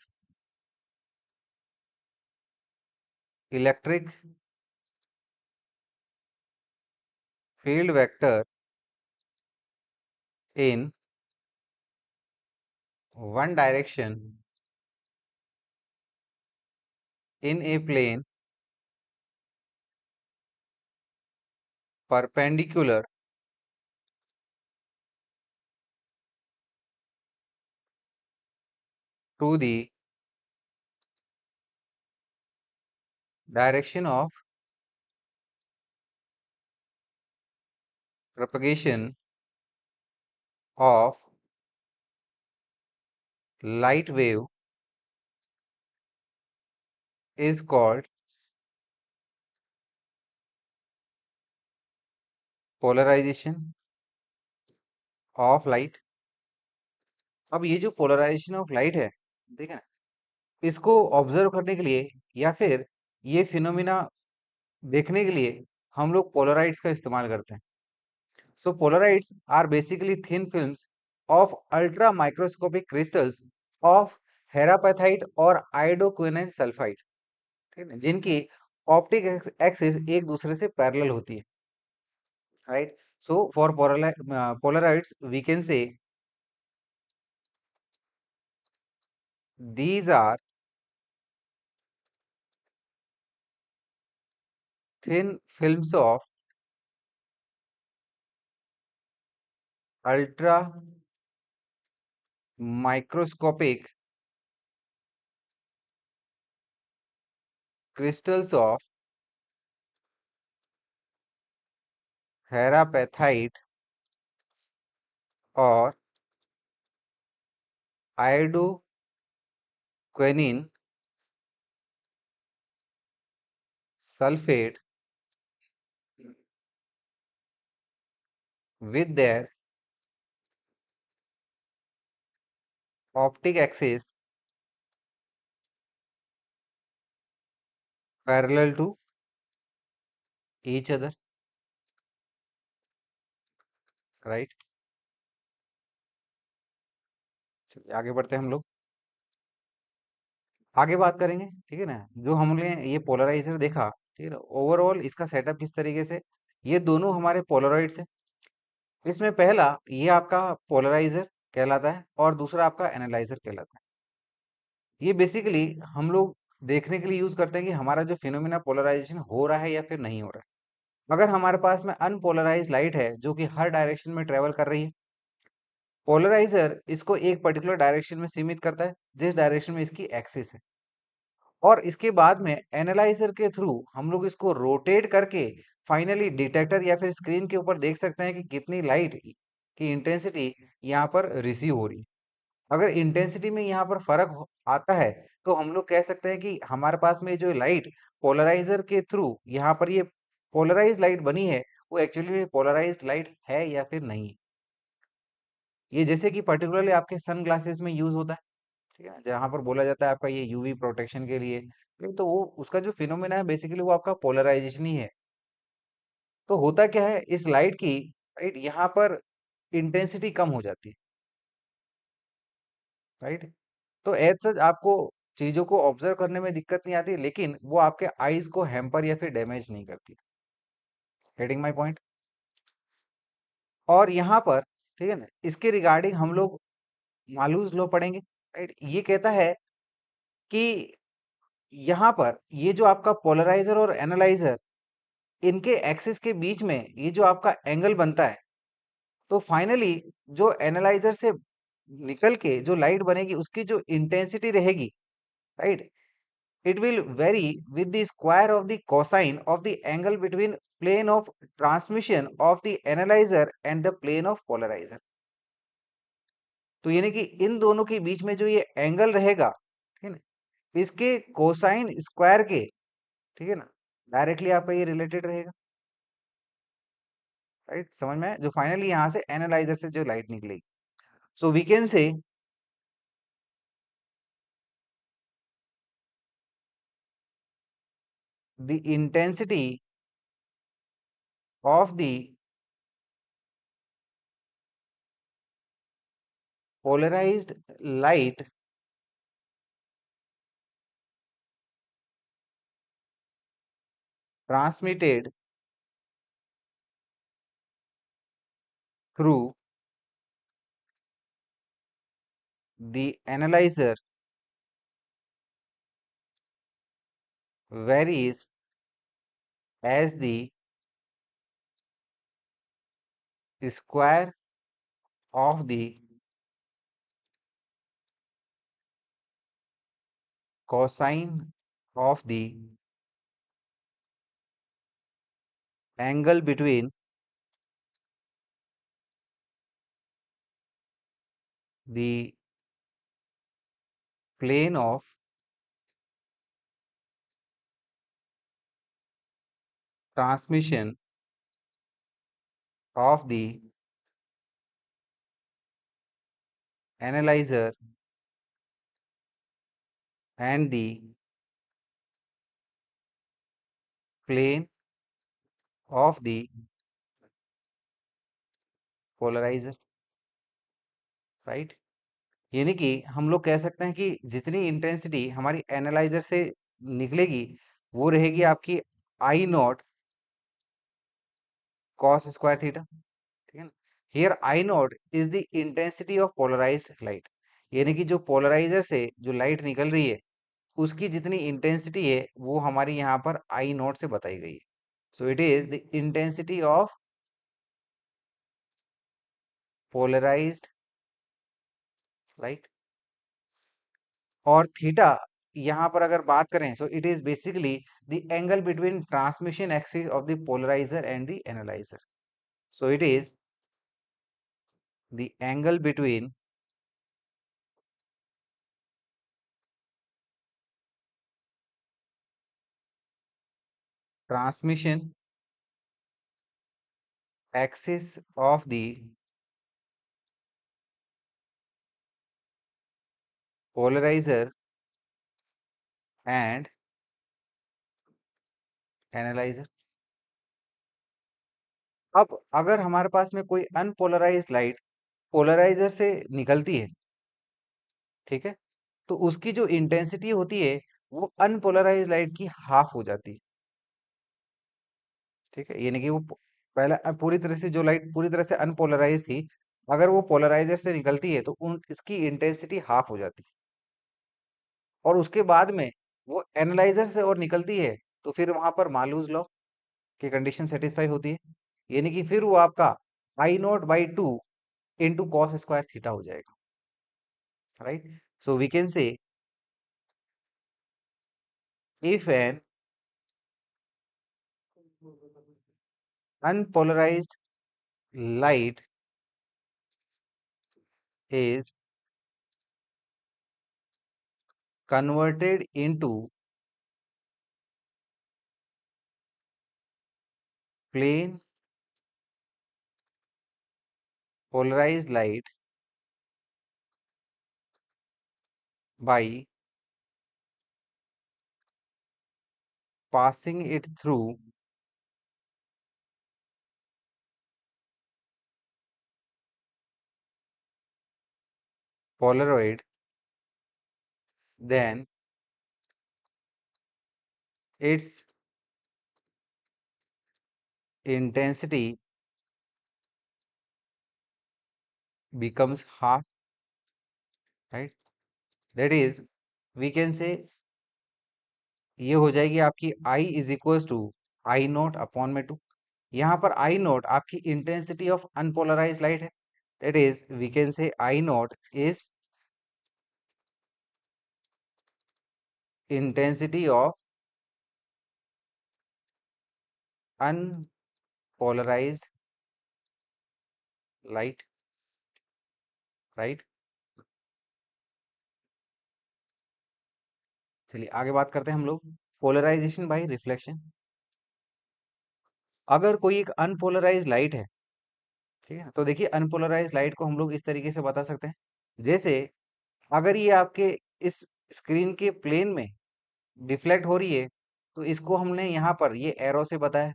electric field vector in one direction in a plane perpendicular to the direction of propagation of light wave is called polarization of light। अब ये जो पोलराइजेशन ऑफ लाइट है, ठीक है ना, इसको ऑब्जर्व करने के लिए या फिर ये फिनोमिना देखने के लिए हम लोग पोलराइड्स का इस्तेमाल करते हैं। So polarites are basically thin films of ultra microscopic crystals of हेरापेथाइट और आयोडोक्विनोन सल्फाइड, ठीक है, जिनकी ऑप्टिक एक्सिस एक दूसरे से पैरेलल होती है, right. So for polarites we can say these are thin films of ultra microscopic crystals of हेरापेथाइट और आयोडोक्विनिन sulphate with their optic axis parallel to each other, right. चलिए आगे बढ़ते हैं हम लोग, आगे बात करेंगे, ठीक है ना. जो हमने ये पोलराइजर देखा, ठीक है ना, ओवरऑल इसका सेटअप किस तरीके से, ये दोनों हमारे पोलराइड्स हैं. इसमें पहला ये आपका पोलराइजर कहलाता है और दूसरा आपका एनालाइजर कहलाता है. ये बेसिकली हम लोग देखने के लिए यूज करते हैं कि हमारा जो फिनोमिना पोलराइजेशन हो रहा है या फिर नहीं हो रहा है. अगर हमारे पास में अनपोलराइज लाइट है जो कि हर डायरेक्शन में ट्रेवल कर रही है, पोलराइजर इसको एक पर्टिकुलर डायरेक्शन में सीमित करता है जिस डायरेक्शन में इसकी एक्सिस है, और इसके बाद में एनालाइजर के थ्रू हम लोग इसको रोटेट करके फाइनली डिटेक्टर या फिर स्क्रीन के ऊपर देख सकते हैं कि कितनी लाइट की इंटेंसिटी यहाँ पर रिसीव हो रही है. अगर इंटेंसिटी में यहाँ पर फर्क आता है तो हम लोग कह सकते हैं कि हमारे पास में जो लाइट पोलराइजर के थ्रू यहाँ पर ये पोलराइज लाइट बनी है, वो एक्चुअली में पोलराइज्ड लाइट है या फिर नहीं है. ये जैसे कि पर्टिकुलरली आपके सन ग्लासेस में यूज होता है, ठीक है, जहाँ पर बोला जाता है आपका ये यूवी प्रोटेक्शन के लिए, ठीक है, तो वो उसका जो फिनोमेना है बेसिकली वो आपका पोलराइजेशन ही है. तो होता क्या है इस लाइट की, राइट, यहाँ पर इंटेंसिटी कम हो जाती है, राइट. तो एज सच आपको चीजों को ऑब्जर्व करने में दिक्कत नहीं आती, लेकिन वो आपके आईज को हैम्पर या फिर डैमेज नहीं करती. Getting my point. और यहाँ पर, ठीक है ना, इसके रिगार्डिंग हम लोग मालूज लॉ पढ़ेंगे, राइट. ये कहता है कि यहाँ पर ये जो आपका पोलराइजर और एनालाइजर, इनके एक्सिस के बीच में ये जो आपका एंगल बनता है, तो फाइनली जो एनालाइजर से निकल के जो लाइट बनेगी उसकी जो इंटेंसिटी रहेगी, right, it will vary with the square of the cosine of the angle between plane of transmission of the analyzer and the plane of polarizer. तो यानी कि इन दोनों के बीच में जो ये एंगल रहेगा, ठीक है ना, इसके कोसाइन स्क्वायर के, ठीक है ना, डायरेक्टली आपका ये रिलेटेड रहेगा, राइट. समझ में आया? जो फाइनली यहाँ से एनालाइजर से जो लाइट निकलेगी, so we can say the intensity of the polarized light transmitted through the analyzer varies as the square of the cosine of the angle between the plane of transmission of the analyzer and the plane of the polariser, right. यानी कि हम लोग कह सकते हैं कि जितनी इंटेंसिटी हमारी एनालाइजर से निकलेगी वो रहेगी आपकी I naught cos square theta, ठीक है ना। Here I naught is the intensity of polarised light, यानी कि जो पोलराइजर से जो लाइट निकल रही है उसकी जितनी इंटेंसिटी है वो हमारी यहाँ पर आई नॉट से बताई गई है। So it is the intensity of polarised light. और थीटा यहाँ पर अगर बात करें so it is basically the angle between transmission axis of the polarizer and the analyzer. So it is the angle between transmission axis of the polarizer and analyzer. अब अगर हमारे पास में कोई अनपोलराइज्ड लाइट पोलराइजर से निकलती है, ठीक है, तो उसकी जो इंटेंसिटी होती है वो अनपोलराइज्ड लाइट की हाफ हो जाती है, ठीक है। यानी कि वो पहले पूरी तरह से जो लाइट पूरी तरह से अनपोलराइज थी, अगर वो पोलराइजर से निकलती है तो उन इसकी इंटेंसिटी हाफ हो जाती है। और उसके बाद में वो एनालाइजर से और निकलती है तो फिर वहां पर मालूज लॉ की कंडीशन सेटिस्फाई होती है, यानी कि फिर वो आपका I not by two into cos square theta हो जाएगा, right. So we can say if an unpolarized light is converted into plane polarized light by passing it through Polaroid, then its intensity becomes half, right? That is, we can say ये हो जाएगी आपकी I is equal to I naught upon में टू। यहाँ पर आई नोट आपकी इंटेंसिटी ऑफ अनपोलराइज लाइट है, that is we can say I naught is intensity of unpolarized light, right. चलिए आगे बात करते हैं हम लोग पोलराइजेशन बाय रिफ्लेक्शन। अगर कोई एक अनपोलराइज लाइट है, ठीक है, तो देखिए अनपोलराइज लाइट को हम लोग इस तरीके से बता सकते हैं, जैसे अगर ये आपके इस स्क्रीन के प्लेन में डिफ्लेक्ट हो रही है तो इसको हमने यहाँ पर ये एरो से बताया,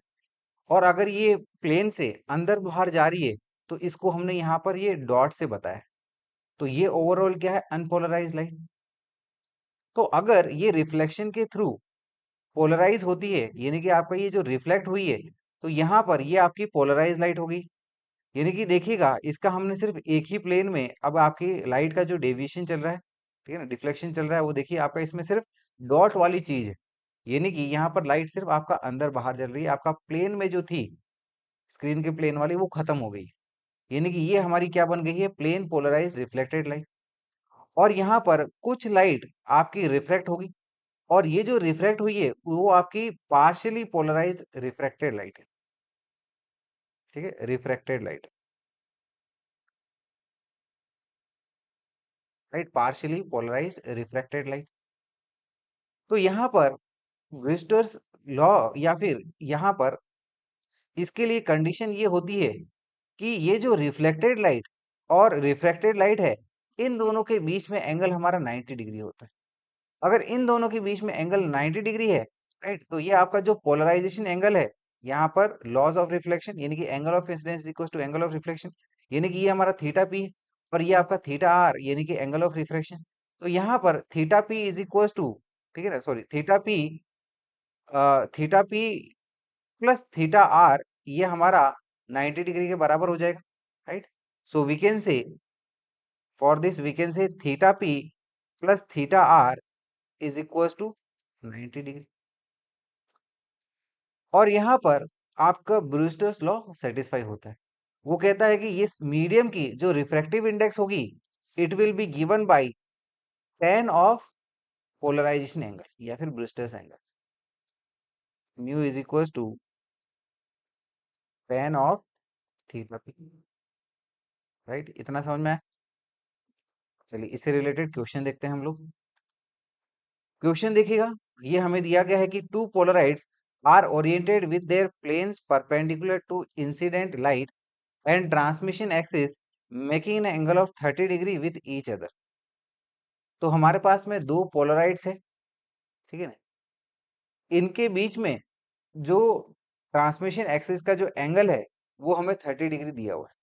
और अगर ये प्लेन से अंदर बाहर जा रही है तो इसको हमने यहाँ पर ये डॉट से बताया। तो ये ओवरऑल क्या है, अनपोलराइज लाइट। तो अगर ये रिफ्लेक्शन के थ्रू पोलराइज होती है, यानी कि आपका ये जो रिफ्लेक्ट हुई है, तो यहाँ पर ये आपकी पोलराइज लाइट हो गई। यानी कि देखिएगा इसका हमने सिर्फ एक ही प्लेन में अब आपकी लाइट का जो डेविएशन चल रहा है, ठीक है ना, डिफ्लेक्शन चल रहा है, वो देखिए आपका इसमें सिर्फ डॉट वाली चीज है। यानी कि यहाँ पर लाइट सिर्फ आपका अंदर बाहर चल रही है, आपका प्लेन में जो थी स्क्रीन के प्लेन वाली वो खत्म हो गई। यानी कि ये हमारी क्या बन गई है, प्लेन पोलराइज रिफ्लेक्टेड लाइट। और यहाँ पर कुछ लाइट आपकी रिफ्लेक्ट होगी, और ये जो रिफ्लेक्ट हुई है वो आपकी पार्शियली पोलराइज्ड रिफ्रैक्टेड लाइट है, ठीक है, refracted light, right, partially polarized refracted light. तो यहाँ पर विस्टर्स लॉ या फिर यहाँ पर इसके लिए कंडीशन ये होती है कि ये जो रिफ्लेक्टेड लाइट और रिफ्रैक्टेड लाइट है, इन दोनों के बीच में एंगल हमारा 90 डिग्री होता है। अगर इन दोनों के बीच में एंगल 90 डिग्री है, राइट, तो ये आपका जो पोलराइजेशन एंगल है, यहाँ पर लॉज ऑफ रिफ्लेक्शन यानी कि angle of incidence equal to angle of reflection, यानी कि ये हमारा थीटा पी है, और ये आपका थीटा आर यानी कि एंगल ऑफ रिफ्रैक्शन। तो यहाँ पर theta P is equal to, ठीक है ना, sorry, theta P plus theta R, ये हमारा 90 डिग्री के बराबर हो जाएगा, right. So we can say, for this we can say theta P plus theta are is equal to 90 degree. और यहाँ पर आपका ब्रूस्टर्स लॉ सेटिस्फाई होता है। वो कहता है कि इस मीडियम की जो रिफ्रैक्टिव इंडेक्स होगी, it will be given by tan of polarisation angle या फिर Brewster's angle, mu is equal to tan of theta p, right. इतना समझ में आया? चलिए इससे रिलेटेड क्वेश्चन देखते हैं हम लोग। क्वेश्चन देखिएगा, ये हमें दिया गया है कि two polaroids are oriented with their planes perpendicular to incident light and transmission axis making an angle of 30 degree with each other. तो हमारे पास में दो पोलराइड्स है, ठीक है ना, इनके बीच में जो ट्रांसमिशन एक्सिस का जो एंगल है वो हमें 30 डिग्री दिया हुआ है,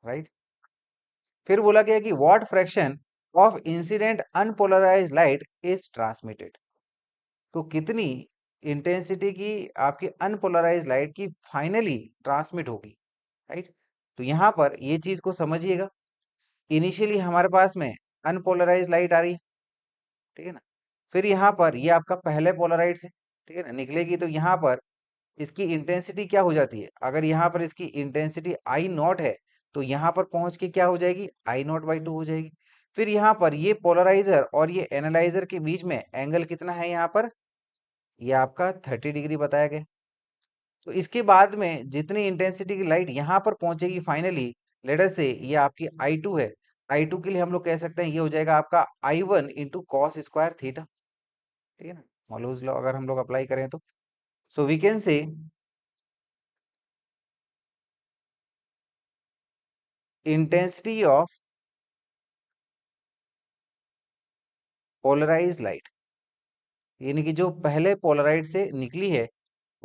राइट। फिर बोला गया कि what fraction of incident unpolarised light is transmitted. तो कितनी इंटेंसिटी की आपकी अनपोलराइज्ड लाइट की फाइनली ट्रांसमिट होगी, राइट। तो यहाँ पर ये चीज को समझिएगा, इनिशियली हमारे पास में अनपोलराइज्ड लाइट आ रही है, ठीक है ना। फिर यहाँ पर ये आपका पहले पोलराइड से, ठीक है ना, निकलेगी, तो यहाँ पर इसकी इंटेंसिटी क्या हो जाती है, अगर यहाँ पर इसकी इंटेंसिटी आई नॉट है, तो यहाँ पर पहुंच के क्या हो जाएगी, आई नॉट बाई 2 हो जाएगी। फिर यहाँ पर ये पोलराइजर और ये एनालाइजर के बीच में एंगल कितना है, यहाँ पर ये आपका 30 डिग्री बताया गया। तो इसके बाद में जितनी इंटेंसिटी की लाइट यहाँ पर पहुंचेगी फाइनली, लेट अस से ये आपकी I2 है, I2 के लिए हम लोग कह सकते हैं ये हो जाएगा आपका I1 into cos square theta, ठीक है ना, मॉलूज लॉ अगर हम लोग अप्लाई करें तो। So we can say intensity of polarised light, यानी कि जो पहले पोलराइड से निकली है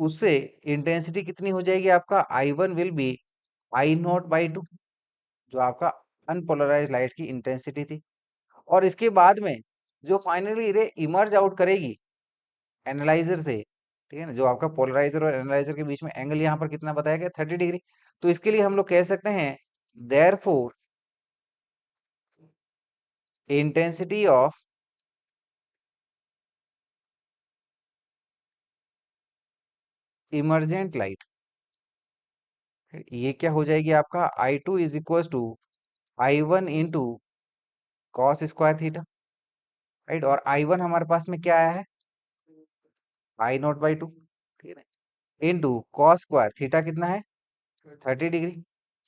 उससे इंटेंसिटी कितनी हो जाएगी, आपका I1 will be I not by 2, जो आपका अनपोलराइज लाइट की इंटेंसिटी थी। और इसके बाद में जो फाइनली रे इमर्ज आउट करेगी एनालाइजर से, ठीक है ना, जो आपका पोलराइजर और एनालाइजर के बीच में एंगल यहाँ पर कितना बताया गया, 30 डिग्री। तो इसके लिए हम लोग कह सकते हैं therefore intensity of emergent light, ये क्या हो जाएगी आपका I2 is equal to I1 into cos square theta, right. और I1 हमारे पास में क्या आया है, आई नॉट बाई 2, ठीक है, इंटू कॉस स्क्वायर थीटा कितना है, 30 degree.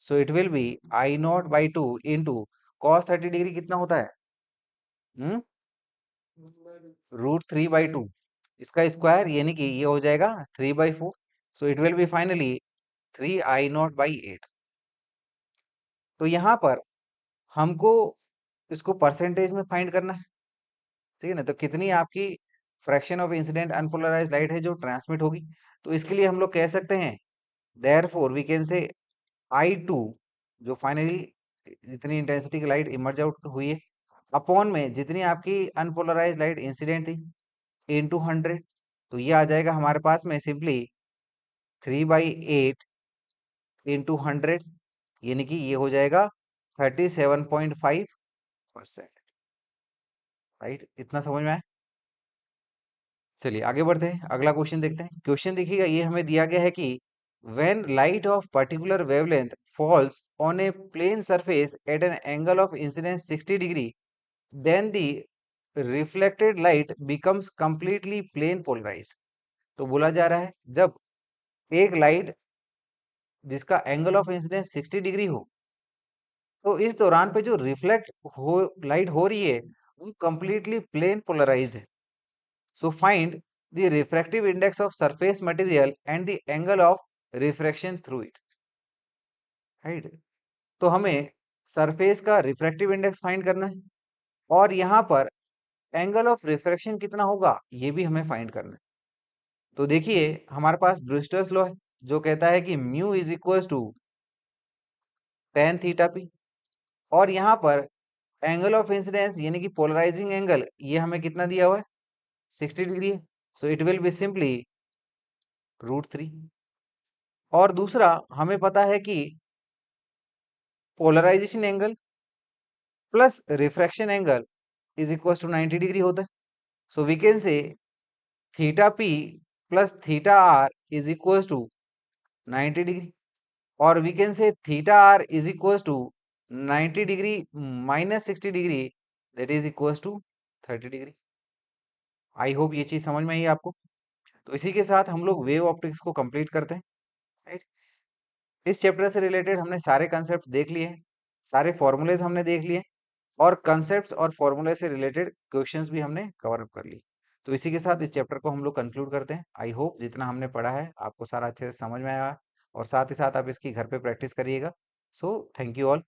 So it will be I not by 2 into cos 30 degree कितना होता है, √3/2, इसका स्क्वायर यानी कि ये हो जाएगा 3/4। सो it will B finally 3I0/8। तो यहाँ पर हमको इसको परसेंटेज में फाइंड करना है, ठीक है ना। तो कितनी आपकी fraction of incident unpolarised light है जो ट्रांसमिट होगी। तो इसके लिए हम लोग कह सकते हैं देयरफॉर वी कैन से I2, जो फाइनली जितनी इंटेंसिटी की लाइट इमर्ज आउट हुई है, अपॉन में जितनी आपकी अनपोलराइज्ड लाइट इंसिडेंट थी, इंटू 100। तो ये आ जाएगा हमारे पास में सिंपली 3/8 इंटू 100, यानी कि ये हो जाएगा 37.5%, राइट। इतना समझ में आया? चलिए आगे बढ़ते हैं, अगला क्वेश्चन देखते हैं। क्वेश्चन देखिएगा, ये हमें दिया गया है कि when light of particular wavelength falls on a plane surface at an angle of incidence 60 degree, then the reflected light becomes completely plane polarized। तो बोला जा रहा है जब एक लाइट जिसका एंगल ऑफ इंसिडेंस 60 डिग्री हो, तो इस दौरान पे जो रिफ्लेक्ट हो लाइट हो रही है वो कंप्लीटली प्लेन पोलराइज्ड है। So find the refractive index of surface material and the angle of refraction through it, right. तो हमें सरफेस का रिफ्रैक्टिव इंडेक्स फाइंड करना है, और यहाँ पर एंगल ऑफ रिफ्रैक्शन कितना होगा ये भी हमें फाइंड करना है। तो देखिए हमारे पास ब्रूस्टर्स लॉ है जो कहता है कि mu is equal to tan theta P. और यहाँ पर एंगल ऑफ इंसिडेंस यानी कि पोलराइजिंग एंगल ये हमें कितना दिया हुआ है, 60 डिग्री है। So it will be simply √3। और दूसरा हमें पता है कि polarisation angle plus refraction angle is equal to 90 degree होता है। So we can say theta P plus theta are is equal to 90 degree, और we can say theta are is equal to 90 degree minus 60 degree, that is equal to 30 degree. I hope ये चीज समझ में आई आपको। तो इसी के साथ हम लोग वेव ऑप्टिक्स को कंप्लीट करते हैं, राइट। इस चैप्टर से रिलेटेड हमने सारे कंसेप्ट देख लिए हैं, सारे फॉर्मूलेज हमने देख लिए, और कंसेप्ट्स और फॉर्मूले से रिलेटेड क्वेश्चंस भी हमने कवर अप कर लिए। तो इसी के साथ इस चैप्टर को हम लोग कंक्लूड करते हैं। आई होप जितना हमने पढ़ा है आपको सारा अच्छे से समझ में आया, और साथ ही साथ आप इसकी घर पे प्रैक्टिस करिएगा। So thank you all.